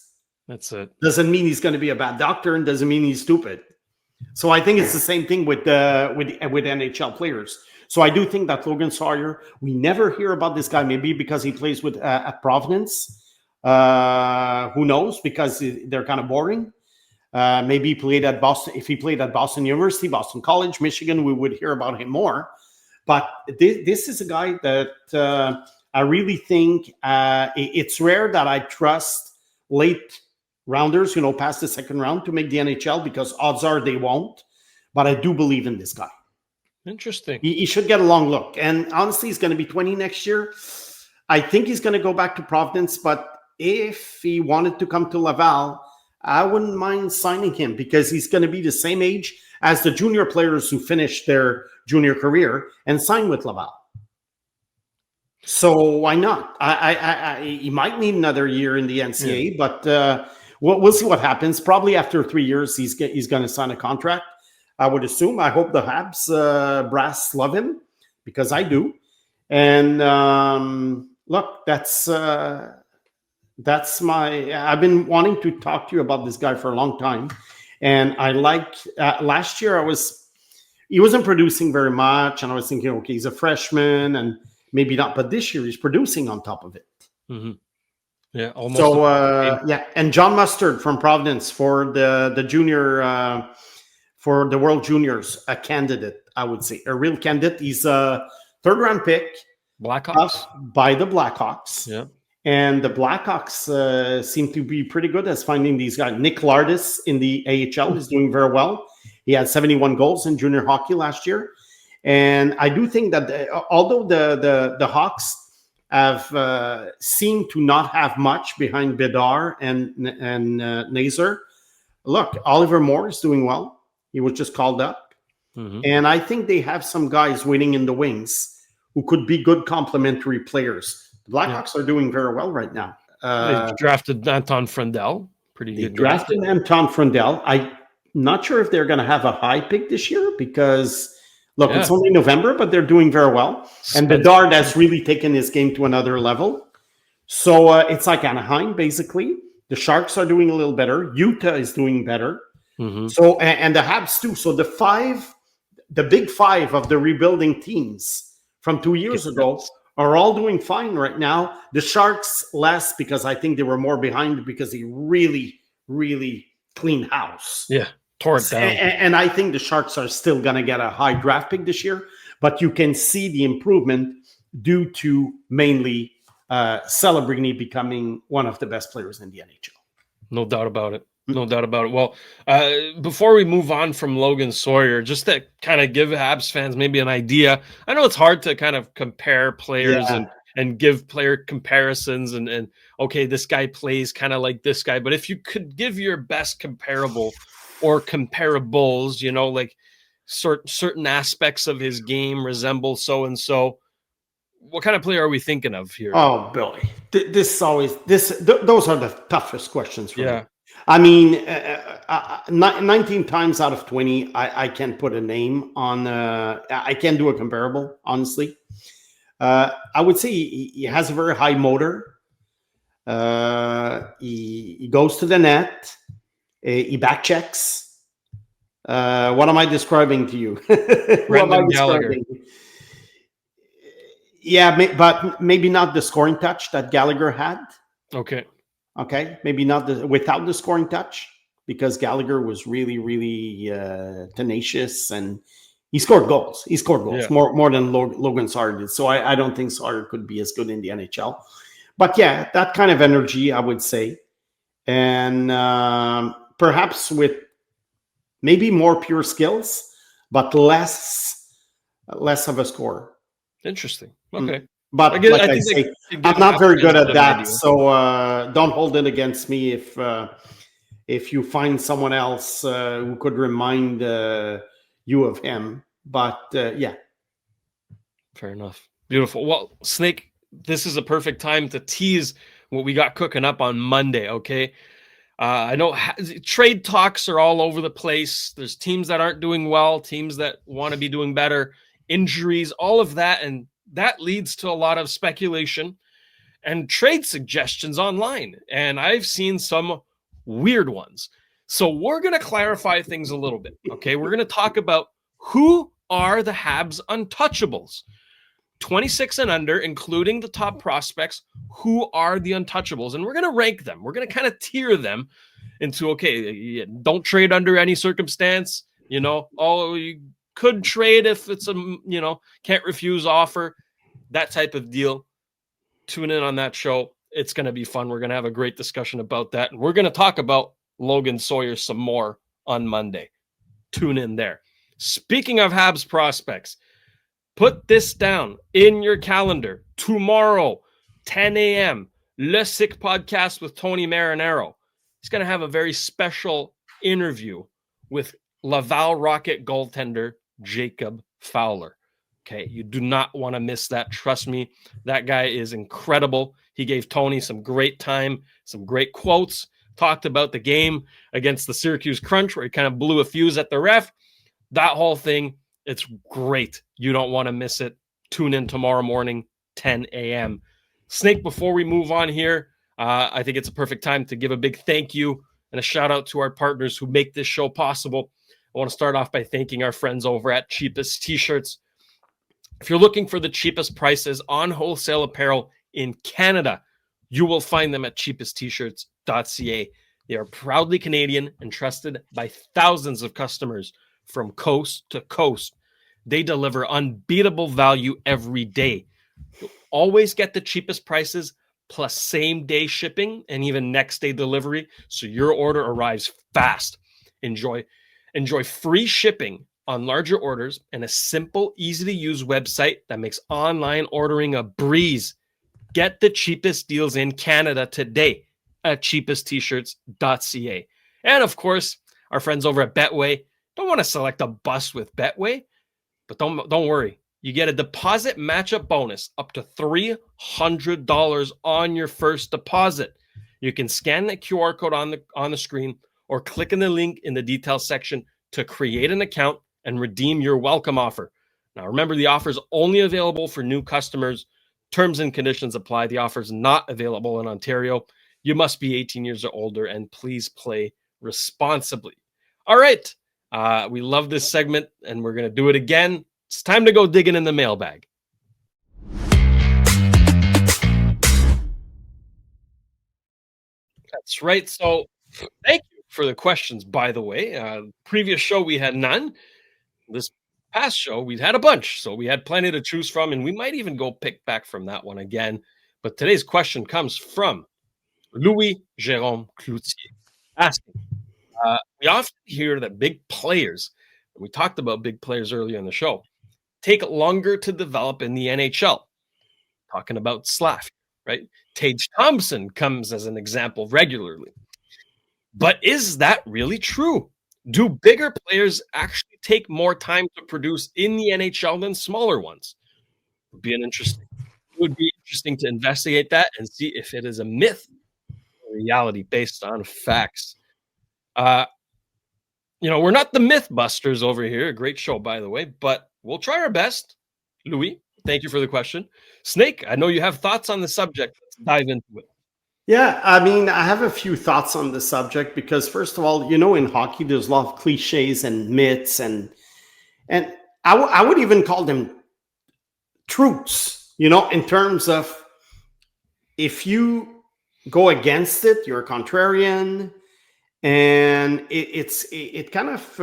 That's it. Doesn't mean he's going to be a bad doctor and doesn't mean he's stupid. So I think it's the same thing with NHL players. So I do think that Logan Sawyer, we never hear about this guy, maybe because he plays with at Providence. Who knows? Because they're kind of boring. Maybe he played at Boston. If he played at Boston University, Boston College, Michigan, we would hear about him more. But this is a guy that I really think it's rare that I trust late rounders, past the second round to make the NHL because odds are they won't. But I do believe in this guy. Interesting. He should get a long look. And honestly, he's going to be 20 next year. I think he's going to go back to Providence. But if he wanted to come to Laval, I wouldn't mind signing him because he's going to be the same age as the junior players who finished their junior career and signed with Laval. So why not? He might need another year in the NCAA, but we'll see what happens. Probably after 3 years, he's going to sign a contract, I would assume. I hope the Habs brass love him because I do. And look, that's I've been wanting to talk to you about this guy for a long time. And I like, last year he wasn't producing very much. And I was thinking, okay, he's a freshman and maybe not, but this year he's producing on top of it. Mm-hmm. Yeah, almost. So, and John Mustard from Providence for the junior, for the World Juniors, a candidate, I would say, a real candidate. He's a 3rd round pick. Blackhawks? By the Blackhawks. Yeah. And the Blackhawks seem to be pretty good as finding these guys. Nick Lardis in the AHL is doing very well. He had 71 goals in junior hockey last year. And I do think that although the Hawks have seemed to not have much behind Bedard and Nazer, look, Oliver Moore is doing well. He was just called up. Mm-hmm. And I think they have some guys waiting in the wings who could be good complementary players. The Blackhawks are doing very well right now. They drafted Anton Frendel. Pretty good. They drafted Anton Frendel. I'm not sure if they're going to have a high pick this year because, look, it's only November, but they're doing very well. And Bedard has really taken his game to another level. So it's like Anaheim, basically. The Sharks are doing a little better. Utah is doing better. Mm-hmm. So and the Habs too. So the big five of the rebuilding teams from 2 years ago are all doing fine right now. The Sharks less because I think they were more behind because they really, really clean house. Yeah, tore it down. And I think the Sharks are still going to get a high draft pick this year, but you can see the improvement due to mainly Celebrini becoming one of the best players in the NHL. No doubt about it. No doubt about it. Well, before we move on from Logan Sawyer, just to kind of give Habs fans maybe an idea, I know it's hard to kind of compare players and give player comparisons and okay, this guy plays kind of like this guy, but if you could give your best comparable or comparables, like certain aspects of his game resemble so and so, what kind of player are we thinking of here? Oh, Billy, those are the toughest questions for me. Yeah. I mean, 19 times out of 20, I can't put a name on. I can't do a comparable, honestly. I would say he has a very high motor. He goes to the net. He back checks. What am I describing to you? Brendan Gallagher. Yeah, but maybe not the scoring touch that Gallagher had. Okay, maybe not without the scoring touch, because Gallagher was really, really tenacious, and he scored goals. More than Logan Sawyer did. So I don't think Sawyer could be as good in the NHL. But yeah, that kind of energy, I would say, and perhaps with maybe more pure skills, but less of a scorer. Interesting. Okay. But I say, I'm not very good at that, so don't hold it against me if you find someone else who could remind you of him. But yeah. Fair enough. Beautiful. Well, Snake, this is a perfect time to tease what we got cooking up on Monday, okay? I know trade talks are all over the place. There's teams that aren't doing well, teams that want to be doing better, injuries, all of that, and that leads to a lot of speculation and trade suggestions online. And I've seen some weird ones. So we're going to clarify things a little bit. Okay. We're going to talk about who are the Habs untouchables. 26 and under, including the top prospects. Who are the untouchables? And we're going to rank them. We're going to kind of tier them into, okay, don't trade under any circumstance. You could trade if it's can't refuse offer, that type of deal. Tune in on that show. It's going to be fun. We're going to have a great discussion about that. And we're going to talk about Logan Sawyer some more on Monday. Tune in there. Speaking of Habs prospects, put this down in your calendar. Tomorrow, 10 a.m., Le Sick Podcast with Tony Marinaro. He's going to have a very special interview with Laval Rocket goaltender Jacob Fowler. Okay, you do not want to miss that. Trust me, that guy is incredible. He gave Tony some great time, some great quotes, talked about the game against the Syracuse Crunch where he kind of blew a fuse at the ref. That whole thing, it's great. You don't want to miss it. Tune in tomorrow morning, 10 a.m. Snake, before we move on here, I think it's a perfect time to give a big thank you and a shout out to our partners who make this show possible. I want to start off by thanking our friends over at Cheapest T-Shirts. If you're looking for the cheapest prices on wholesale apparel in Canada, you will find them at cheapesttshirts.ca. They are proudly Canadian and trusted by thousands of customers from coast to coast. They deliver unbeatable value every day. You'll always get the cheapest prices plus same-day shipping and even next-day delivery, so your order arrives fast. Enjoy free shipping on larger orders and a simple, easy-to-use website that makes online ordering a breeze. Get the cheapest deals in Canada today at cheapesttshirts.ca. And of course, our friends over at Betway. Don't want to select a bust with Betway, but don't worry. You get a deposit matchup bonus up to $300 on your first deposit. You can scan the QR code on the screen or click in the link in the details section to create an account and redeem your welcome offer. Now, remember, the offer is only available for new customers. Terms and conditions apply. The offer is not available in Ontario. You must be 18 years or older, and please play responsibly. All right. We love this segment, and we're going to do it again. It's time to go digging in the mailbag. That's right. So thank you for the questions, by the way. Previous show, we had none. This past show, we'd had a bunch. So we had plenty to choose from, and we might even go pick back from that one again. But today's question comes from Louis Jérôme Cloutier, asking, We often hear that big players, we talked about big players earlier in the show, take longer to develop in the NHL. Talking about Slav, right? Tage Thompson comes as an example regularly. But is that really true? Do bigger players actually take more time to produce in the NHL than smaller ones? It would be interesting to investigate that and see if it is a myth or reality based on facts. We're not the myth busters over here. A great show, by the way, but we'll try our best. Louis, thank you for the question. Snake, I know you have thoughts on the subject. Let's dive into it. Yeah, I mean, I have a few thoughts on the subject because, first of all, in hockey, there's a lot of cliches and myths, and I would even call them truths, in terms of if you go against it, you're a contrarian, and it's kind of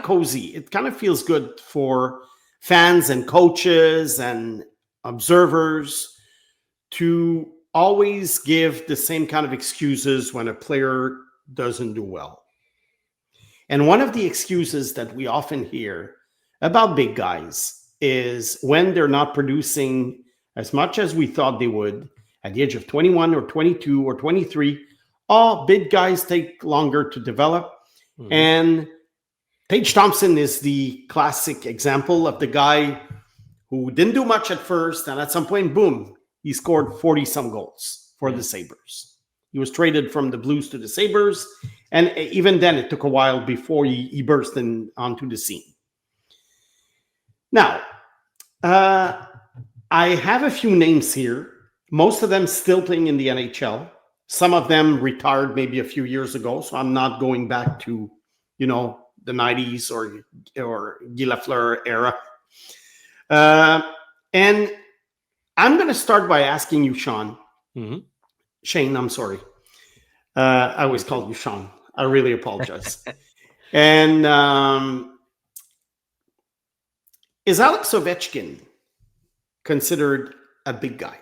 cozy. It kind of feels good for fans and coaches and observers to always give the same kind of excuses when a player doesn't do well. And one of the excuses that we often hear about big guys is when they're not producing as much as we thought they would at the age of 21 or 22 or 23, all big guys take longer to develop. Mm-hmm. And Tage Thompson is the classic example of the guy who didn't do much at first, and at some point, boom, he scored 40-some goals for the Sabres. He was traded from the Blues to the Sabres, and even then, it took a while before he burst onto the scene. Now, I have a few names here, most of them still playing in the NHL. Some of them retired maybe a few years ago, so I'm not going back to, the 90s or Guy Lafleur era. And I'm going to start by asking you, Sean. Mm-hmm. Shane, I'm sorry. I always call you Sean. I really apologize. And is Alex Ovechkin considered a big guy?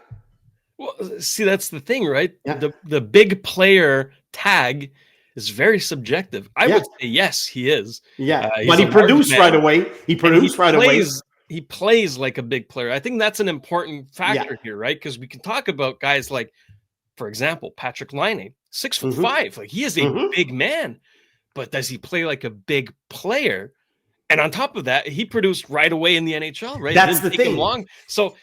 Well, see, that's the thing, right? Yeah. The big player tag is very subjective. I would say yes, he is. Yeah, but he produced right away. He plays like a big player. I think that's an important factor here, right? Because we can talk about guys like, for example, Patrick Laine, 6'5". Like, he is a big man, but does he play like a big player? And on top of that, he produced right away in the NHL, right? That's the thing. Long. So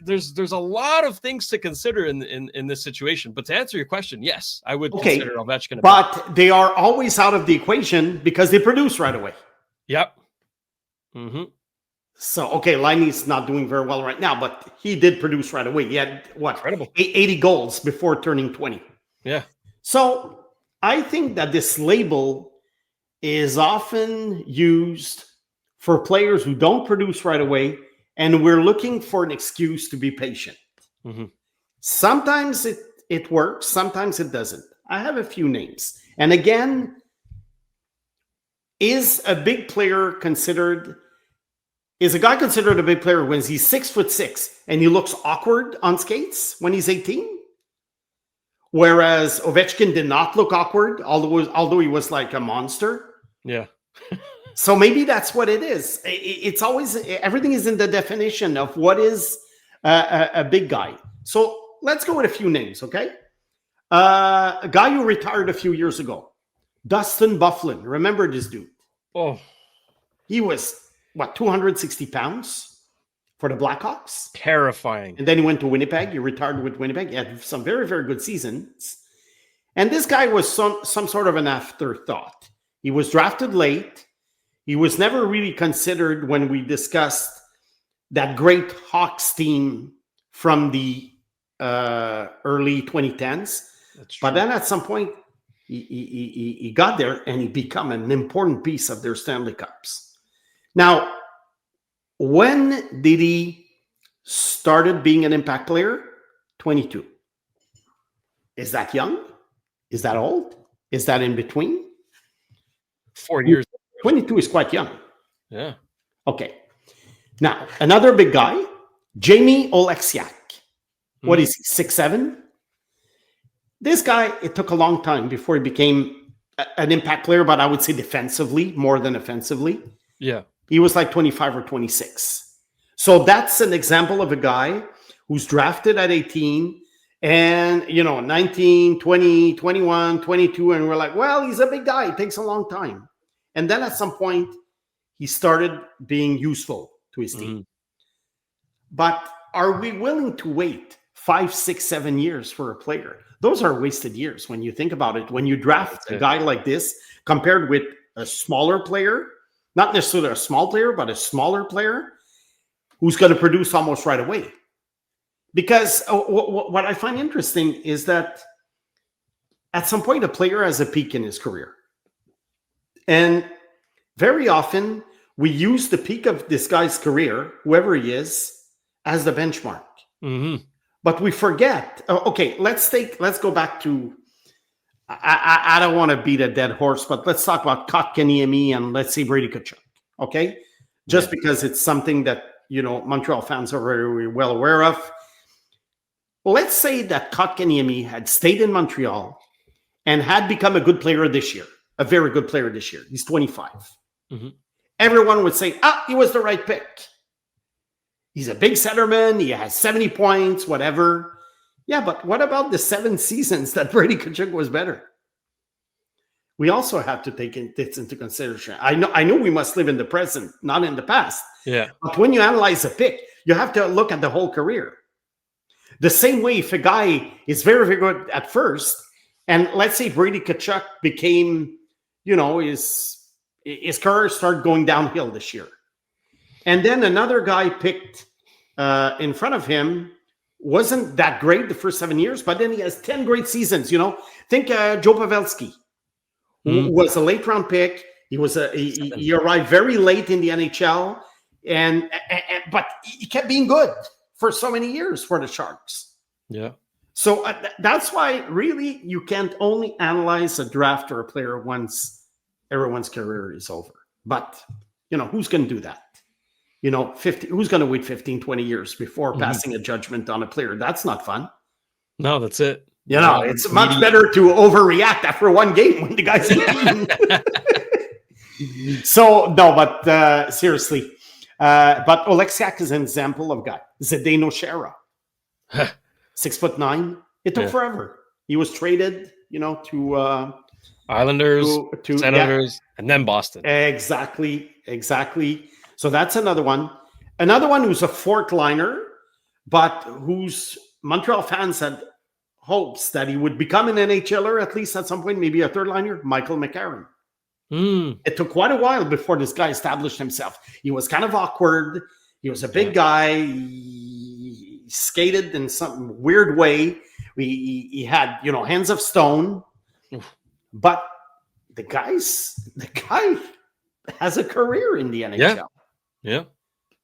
there's a lot of things to consider in this situation. But to answer your question, yes, I would consider Ovechkin. But they are always out of the equation because they produce right away. Yep. Mm-hmm. So, Laine's not doing very well right now, but he did produce right away. He had, Incredible. 80 goals before turning 20. Yeah. So I think that this label is often used for players who don't produce right away, and we're looking for an excuse to be patient. Mm-hmm. Sometimes it works, sometimes it doesn't. I have a few names. And again, is a guy considered a big player when he's 6'6" and he looks awkward on skates when he's 18? Whereas Ovechkin did not look awkward, although he was like a monster. Yeah. So maybe that's what it is. It's always, everything is in the definition of what is a big guy. So let's go with a few names, okay? A guy who retired a few years ago, Dustin Byfuglien. Remember this dude? Oh. He was, 260 pounds for the Blackhawks? Terrifying. And then he went to Winnipeg. He retired with Winnipeg. He had some very, very good seasons. And this guy was some sort of an afterthought. He was drafted late. He was never really considered when we discussed that great Hawks team from the early 2010s. But then at some point, he got there and he became an important piece of their Stanley Cups. Now, when did he started being an impact player? 22. Is that young? Is that old? Is that in between? 4 years. 22 is quite young. Yeah. Okay. Now, another big guy, Jamie Oleksiak. What is he, 6'7"? This guy, it took a long time before he became an impact player, but I would say defensively more than offensively. Yeah. He was like 25 or 26. So that's an example of a guy who's drafted at 18 and, 19, 20, 21, 22. And we're like, well, he's a big guy. It takes a long time. And then at some point, he started being useful to his team. Mm-hmm. But are we willing to wait 5, 6, 7 years for a player? Those are wasted years when you think about it. When you draft a guy like this, compared with a smaller player, not necessarily a small player, but a smaller player who's going to produce almost right away. Because what I find interesting is that at some point, a player has a peak in his career. And very often, we use the peak of this guy's career, whoever he is, as the benchmark. Mm-hmm. But we forget. Okay, let's go back to. I don't want to beat a dead horse, but let's talk about Kotkaniemi and let's say Brady Tkachuk. Okay, just because it's something that Montreal fans are very well aware of. Let's say that Kotkaniemi had stayed in Montreal and had become a good player this year, a very good player this year. He's 25. Mm-hmm. Everyone would say, he was the right pick. He's a big centerman. He has 70 points, whatever. Yeah, but what about the 7 seasons that Brady Tkachuk was better? We also have to take this into consideration. I know we must live in the present, not in the past. Yeah. But when you analyze a pick, you have to look at the whole career. The same way if a guy is very, very good at first, and let's say Brady Tkachuk became, his career started going downhill this year. And then another guy picked in front of him wasn't that great the first 7 years, but then he has 10 great seasons. Think Joe Pavelski, who was a late round pick. He arrived very late in the NHL, but he kept being good for so many years for the Sharks. Yeah. So that's why really you can't only analyze a draft or a player once everyone's career is over. But who's going to do that? 50, who's going to wait 15, 20 years before passing a judgment on a player? That's not fun. No, that's it. It's much better to overreact after one game when the guy's 18. So, no, but seriously. But Oleksiak is an example of a guy. Zdeno Chara. 6'9". It took forever. He was traded, to Islanders, to Senators, and then Boston. Exactly. So that's another one. Another one who's a fourth liner, but whose Montreal fans had hopes that he would become an NHLer at least at some point, maybe a third liner, Michael McCarron. It took quite a while before this guy established himself. He was kind of awkward. He was a big guy. He skated in some weird way. He had, hands of stone. But the guy has a career in the NHL. Yeah.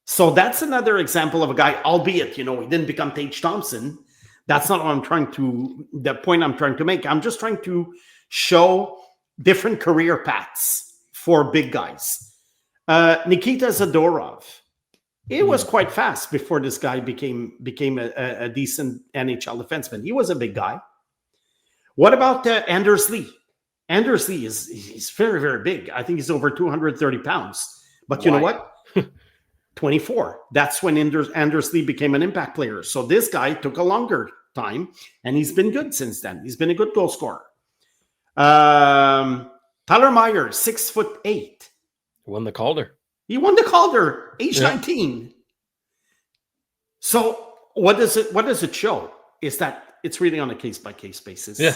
So that's another example of a guy, albeit, he didn't become Tage Thompson. That's not what the point I'm trying to make. I'm just trying to show different career paths for big guys. Nikita Zadorov. It was quite fast before this guy became a decent NHL defenseman. He was a big guy. What about Anders Lee? Anders Lee is very, very big. I think he's over 230 pounds. But you know what? 24. That's when Anders Lee became an impact player. So this guy took a longer time, and he's been good since then. He's been a good goal scorer. Tyler Myers, 6'8". He won the Calder. Age 19. So what does it show? Is that it's really on a case-by-case basis. Yeah.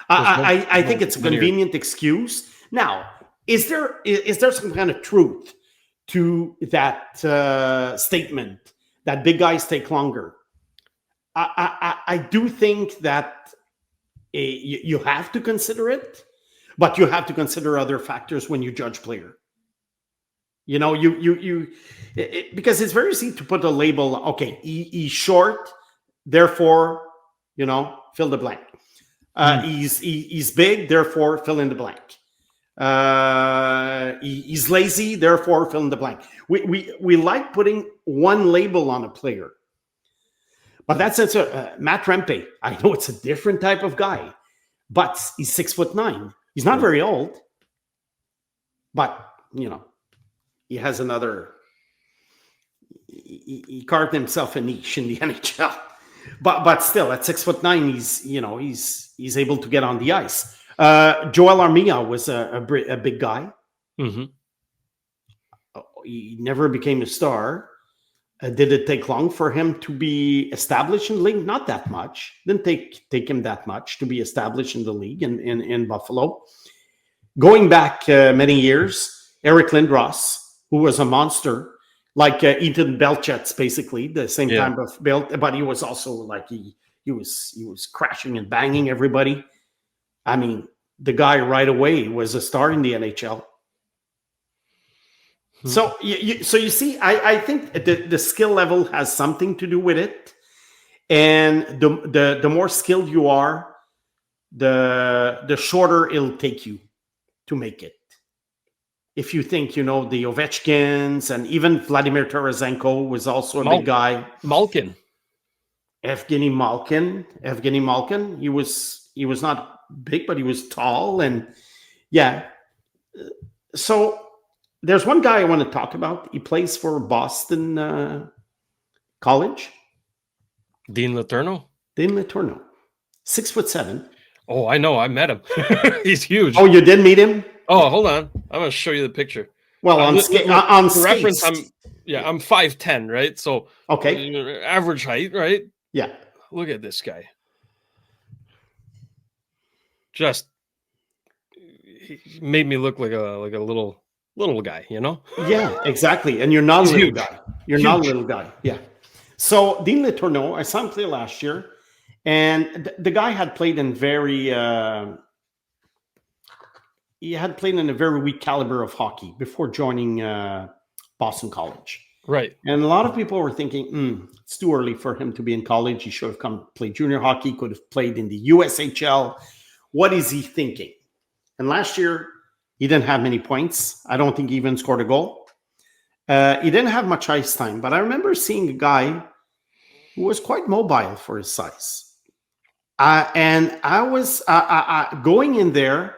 I think it's a convenient excuse. Now, is there some kind of truth to that statement that big guys take longer? I do think that you have to consider it, but you have to consider other factors when you judge player. Because it's very easy to put a label. Okay, he's short, therefore, fill the blank. He's big, therefore fill in the blank. He's lazy, therefore fill in the blank. We like putting one label on a player, but that's Matt Rempe. I know it's a different type of guy, but he's 6'9". He's not very old, but he has another. He carved himself a niche in the NHL, but still at 6'9", he's able to get on the ice. Joel Armia was a big guy. Mm-hmm. He never became a star. Did it take long for him to be established in the league? Not that much. Didn't take him that much to be established in the league in Buffalo. Going back many years, Eric Lindros, who was a monster, like Ethan Belchet's, basically the same type of build, but he was also like he was crashing and banging everybody. I mean, the guy right away was a star in the NHL. So you see, I think the skill level has something to do with it, and the more skilled you are, the shorter it'll take you to make it. If you think the Ovechkins, and even Vladimir Tarasenko was also a big guy. Evgeny Malkin. He was not big, but he was tall, and so. There's one guy I want to talk about. He plays for Boston College. Dean Letourneau? 6'7". Oh, I know. I met him. He's huge. Oh, you did meet him? Oh, hold on. I'm going to show you the picture. Well, on reference, I'm 5'10", right? So okay, average height, right? Yeah. Look at this guy. Just he made me look like a little guy, Yeah, exactly. And you're not a little guy. You're not a little guy. Yeah. So Dean Letourneau, I saw him play last year, and the guy had played in a very weak caliber of hockey before joining Boston College. Right. And a lot of people were thinking, it's too early for him to be in college. He should have come play junior hockey, could have played in the USHL. What is he thinking? And last year, he didn't have many points. I don't think he even scored a goal. He didn't have much ice time, but I remember seeing a guy who was quite mobile for his size. And I was going in there.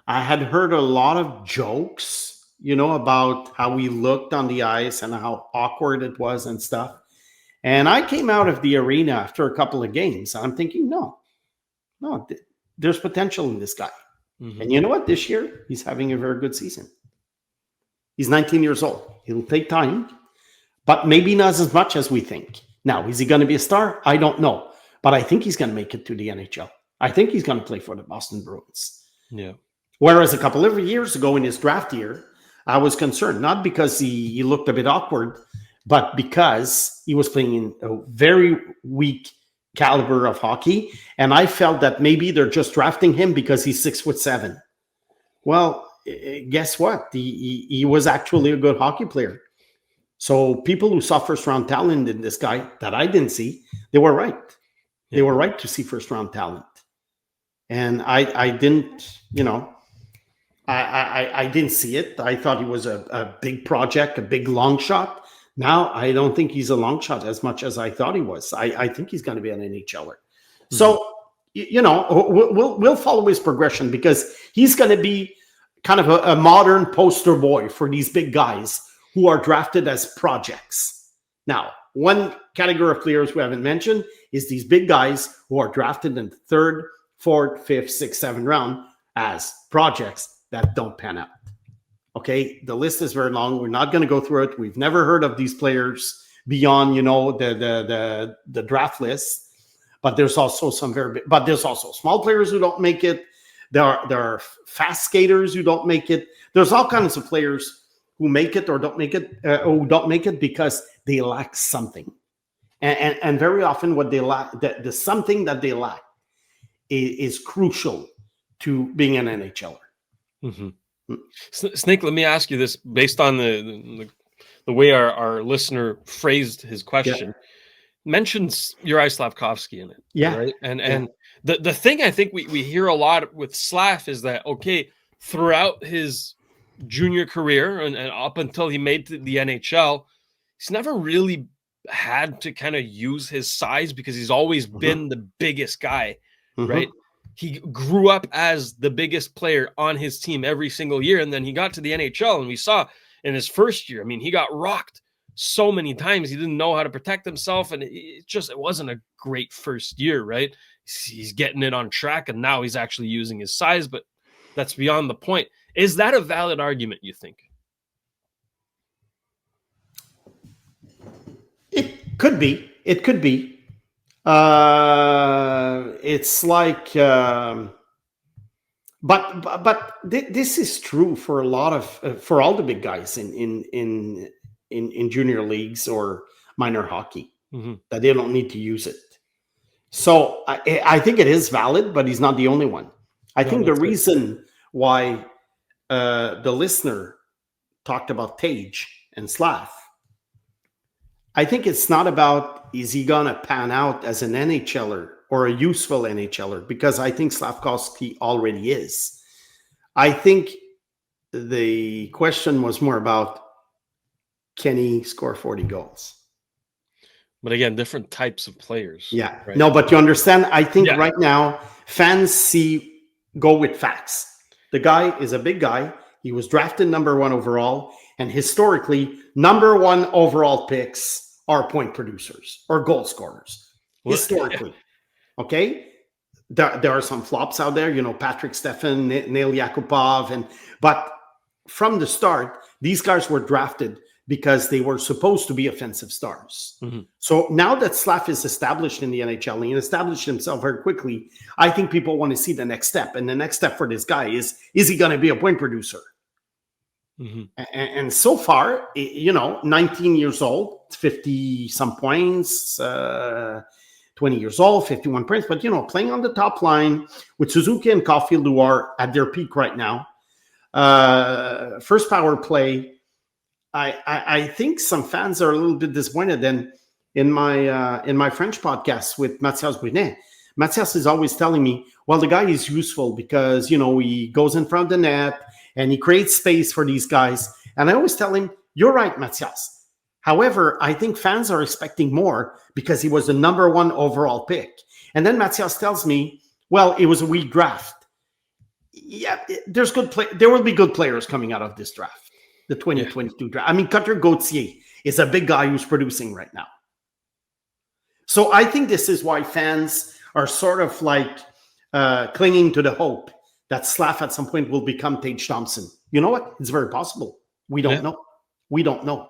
I had heard a lot of jokes, about how he looked on the ice and how awkward it was and stuff. And I came out of the arena after a couple of games. I'm thinking, no, there's potential in this guy. Mm-hmm. And you know what? This year, he's having a very good season. He's 19 years old. It'll take time, but maybe not as much as we think. Now, is he going to be a star? I don't know. But I think he's going to make it to the NHL. I think he's going to play for the Boston Bruins. Yeah. Whereas a couple of years ago in his draft year, I was concerned, not because he looked a bit awkward, but because he was playing in a very weak caliber of hockey, and I felt that maybe they're just drafting him because he's 6'7". Well, guess what? He was actually a good hockey player. So people who saw first round talent in this guy that I didn't see, they were right. They were right to see first round talent, and I didn't. I didn't see it. I thought he was a big project, a big long shot. Now, I don't think he's a long shot as much as I thought he was. I think he's going to be an NHLer. Mm-hmm. So, we'll follow his progression, because he's going to be kind of a modern poster boy for these big guys who are drafted as projects. Now, one category of players we haven't mentioned is these big guys who are drafted in the 3rd, 4th, 5th, 6th, 7th round as projects that don't pan out. Okay, the list is very long. We're not going to go through it. We've never heard of these players beyond, the draft list. But there's also there's also small players who don't make it. There are fast skaters who don't make it. There's all kinds of players who make it or don't make it, who don't make it because they lack something. And very often what they lack, the something that they lack is crucial to being an NHLer. Mm-hmm. Snake, let me ask you this based on the way our listener phrased his question. Mentions Juraj Slafkovsky in it. Yeah. Right. And the thing I think we hear a lot with Slav is that, okay, throughout his junior career and up until he made the NHL, he's never really had to kind of use his size because he's always been the biggest guy. Mm-hmm. Right. he grew up as the biggest player on his team every single year. And then he got to the NHL, and we saw in his first year, I mean, he got rocked so many times. He didn't know how to protect himself. And it wasn't a great first year, right? He's getting it on track, and now he's actually using his size, but that's beyond the point. Is that a valid argument, you think? It could be. It could be. It's like, but this is true for a lot of for all the big guys in junior leagues or minor hockey, that they don't need to use it. So I think it is valid, but he's not the only one. I think the reason why the listener talked about Tage and Slav, I think it's not about, is he going to pan out as an NHLer or a useful NHLer? Because I think Slavkovsky already is. I think the question was more about, can he score 40 goals? But again, different types of players. Yeah. Right? No, but you understand, I think right now fans go with facts. The guy is a big guy. He was drafted number 1 overall. And historically, number 1 overall picks are point producers or goal scorers. Historically. Okay? There are some flops out there, Patrick Stefan, Neil Yakupov. But from the start, these guys were drafted because they were supposed to be offensive stars. So now that Slav is established in the NHL, and he established himself very quickly, I think people want to see the next step. And the next step for this guy is he going to be a point producer? And so far, 19 years old, 50 some points, 20 years old, 51 points, but playing on the top line with Suzuki and Caulfield, who are at their peak right now. First power play. I think some fans are a little bit disappointed. And in my French podcast with Mathias Brunet, Mathias is always telling me, well, the guy is useful because, he goes in front of the net and he creates space for these guys. And I always tell him, you're right, Mathias. However, I think fans are expecting more because he was the number 1 overall pick. And then Mathias tells me, well, it was a weak draft. Yeah, there will be good players coming out of this draft, the 2022 draft. I mean, Cutter Gauthier is a big guy who's producing right now. So I think this is why fans are sort of like clinging to the hope that Slav at some point will become Tage Thompson. You know what? It's very possible. We don't know. We don't know.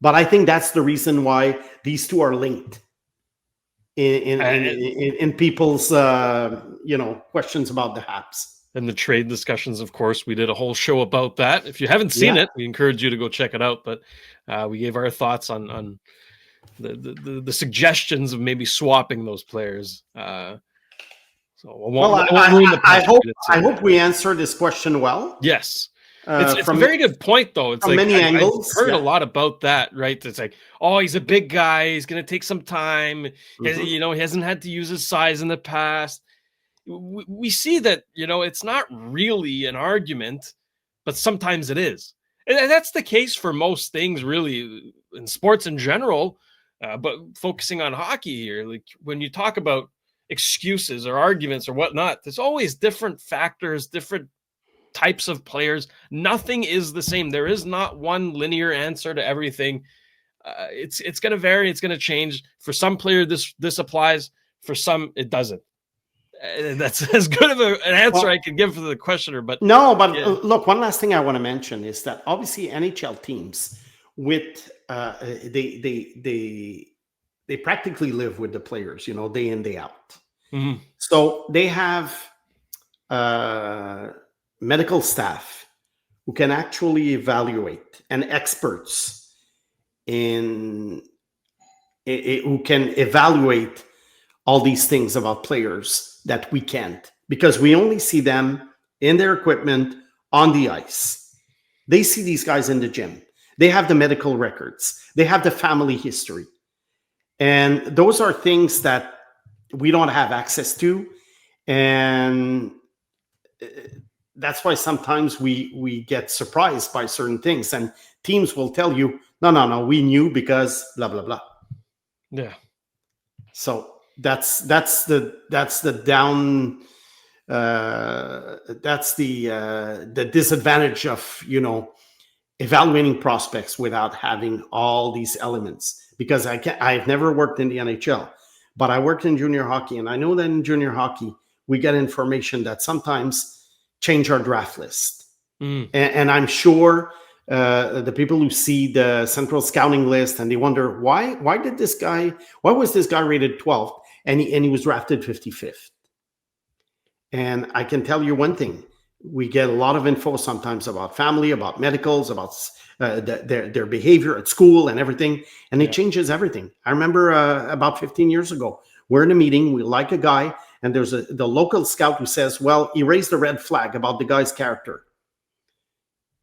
But I think that's the reason why these two are linked in people's questions about the Habs. And the trade discussions, of course, we did a whole show about that. If you haven't seen it, we encourage you to go check it out. But we gave our thoughts on the suggestions of maybe swapping those players. I hope we answer this question well. Yes. It's a very good point, though. It's from like many angles. I've heard a lot about that, right? It's like, oh, he's a big guy. He's going to take some time. He hasn't had to use his size in the past. We see that, it's not really an argument, but sometimes it is. And that's the case for most things, really, in sports in general. But focusing on hockey here, like when you talk about excuses or arguments or whatnot, there's always different factors, different types of players. Nothing is the same. There is not one linear answer to everything. It's going to vary. It's going to change. For some player, this applies. For some, it doesn't. That's as good of an answer I can give for the questioner. But look, one last thing I want to mention is that obviously NHL teams with they practically live with the players, day in, day out. So they have medical staff who can actually evaluate, and experts who can evaluate all these things about players that we can't, because we only see them in their equipment on the ice. They see these guys in the gym. They have the medical records. They have the family history. And those are things that we don't have access to. And that's why sometimes we get surprised by certain things. And teams will tell you, no, we knew because blah, blah, blah. Yeah. So that's the that's the disadvantage of, evaluating prospects without having all these elements. Because I've never worked in the NHL, but I worked in junior hockey, and I know that in junior hockey we get information that sometimes change our draft list. And I'm sure the people who see the central scouting list and they wonder why was this guy rated 12th and he was drafted 55th. And I can tell you one thing: we get a lot of info sometimes about family, about medicals, about their behavior at school and everything, and it changes everything. I remember about 15 years ago, we're in a meeting, we like a guy, and there's the local scout who says, well, he raised a red flag about the guy's character.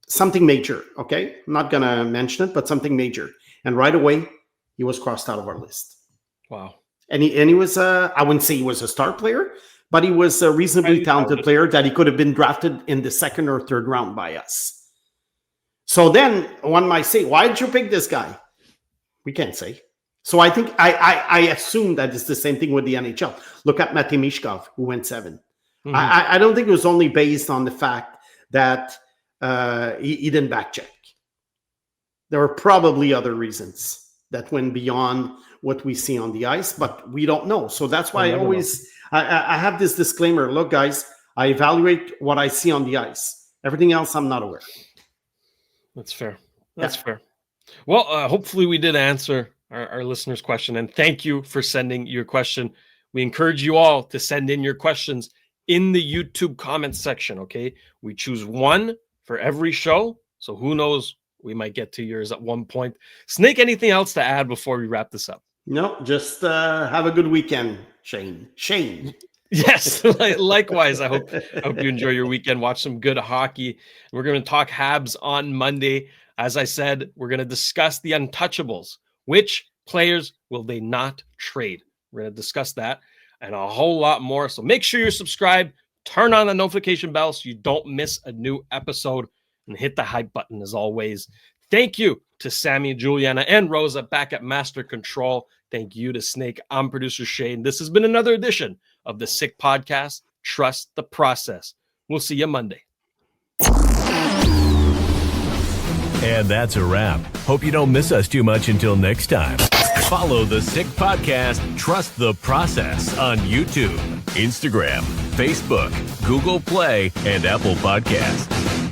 Something major, okay? I'm not going to mention it, but something major. And right away, he was crossed out of our list. Wow. And he was, I wouldn't say he was a star player, but he was a reasonably talented player that he could have been drafted in the second or third round by us. So then one might say, why did you pick this guy? We can't say. So I think I assume that it's the same thing with the NHL. Look at Matej Mishkov, who went 7. Mm-hmm. I don't think it was only based on the fact that he didn't back check. There were probably other reasons that went beyond what we see on the ice, but we don't know. So that's why I have this disclaimer. Look, guys, I evaluate what I see on the ice. Everything else, I'm not aware. That's fair. That's fair. Well, hopefully we did answer our listener's question, and thank you for sending your question. We encourage you all to send in your questions in the YouTube comments section, okay? We choose one for every show, so who knows, we might get to yours at one point. Snake, anything else to add before we wrap this up? No, just have a good weekend, Shane. Yes, likewise. I hope you enjoy your weekend. Watch some good hockey. We're going to talk Habs on Monday. As I said, we're going to discuss the untouchables. Which players will they not trade? We're going to discuss that and a whole lot more. So make sure you're subscribed. Turn on the notification bell so you don't miss a new episode, and hit the hype button as always. Thank you to Sammy, Juliana, and Rosa back at Master Control. Thank you to Snake. I'm producer Shane. This has been another edition of the Sick Podcast. Trust the process. We'll see you Monday. And that's a wrap. Hope you don't miss us too much until next time. Follow the Sick Podcast, Trust the Process on YouTube, Instagram, Facebook, Google Play, and Apple Podcasts.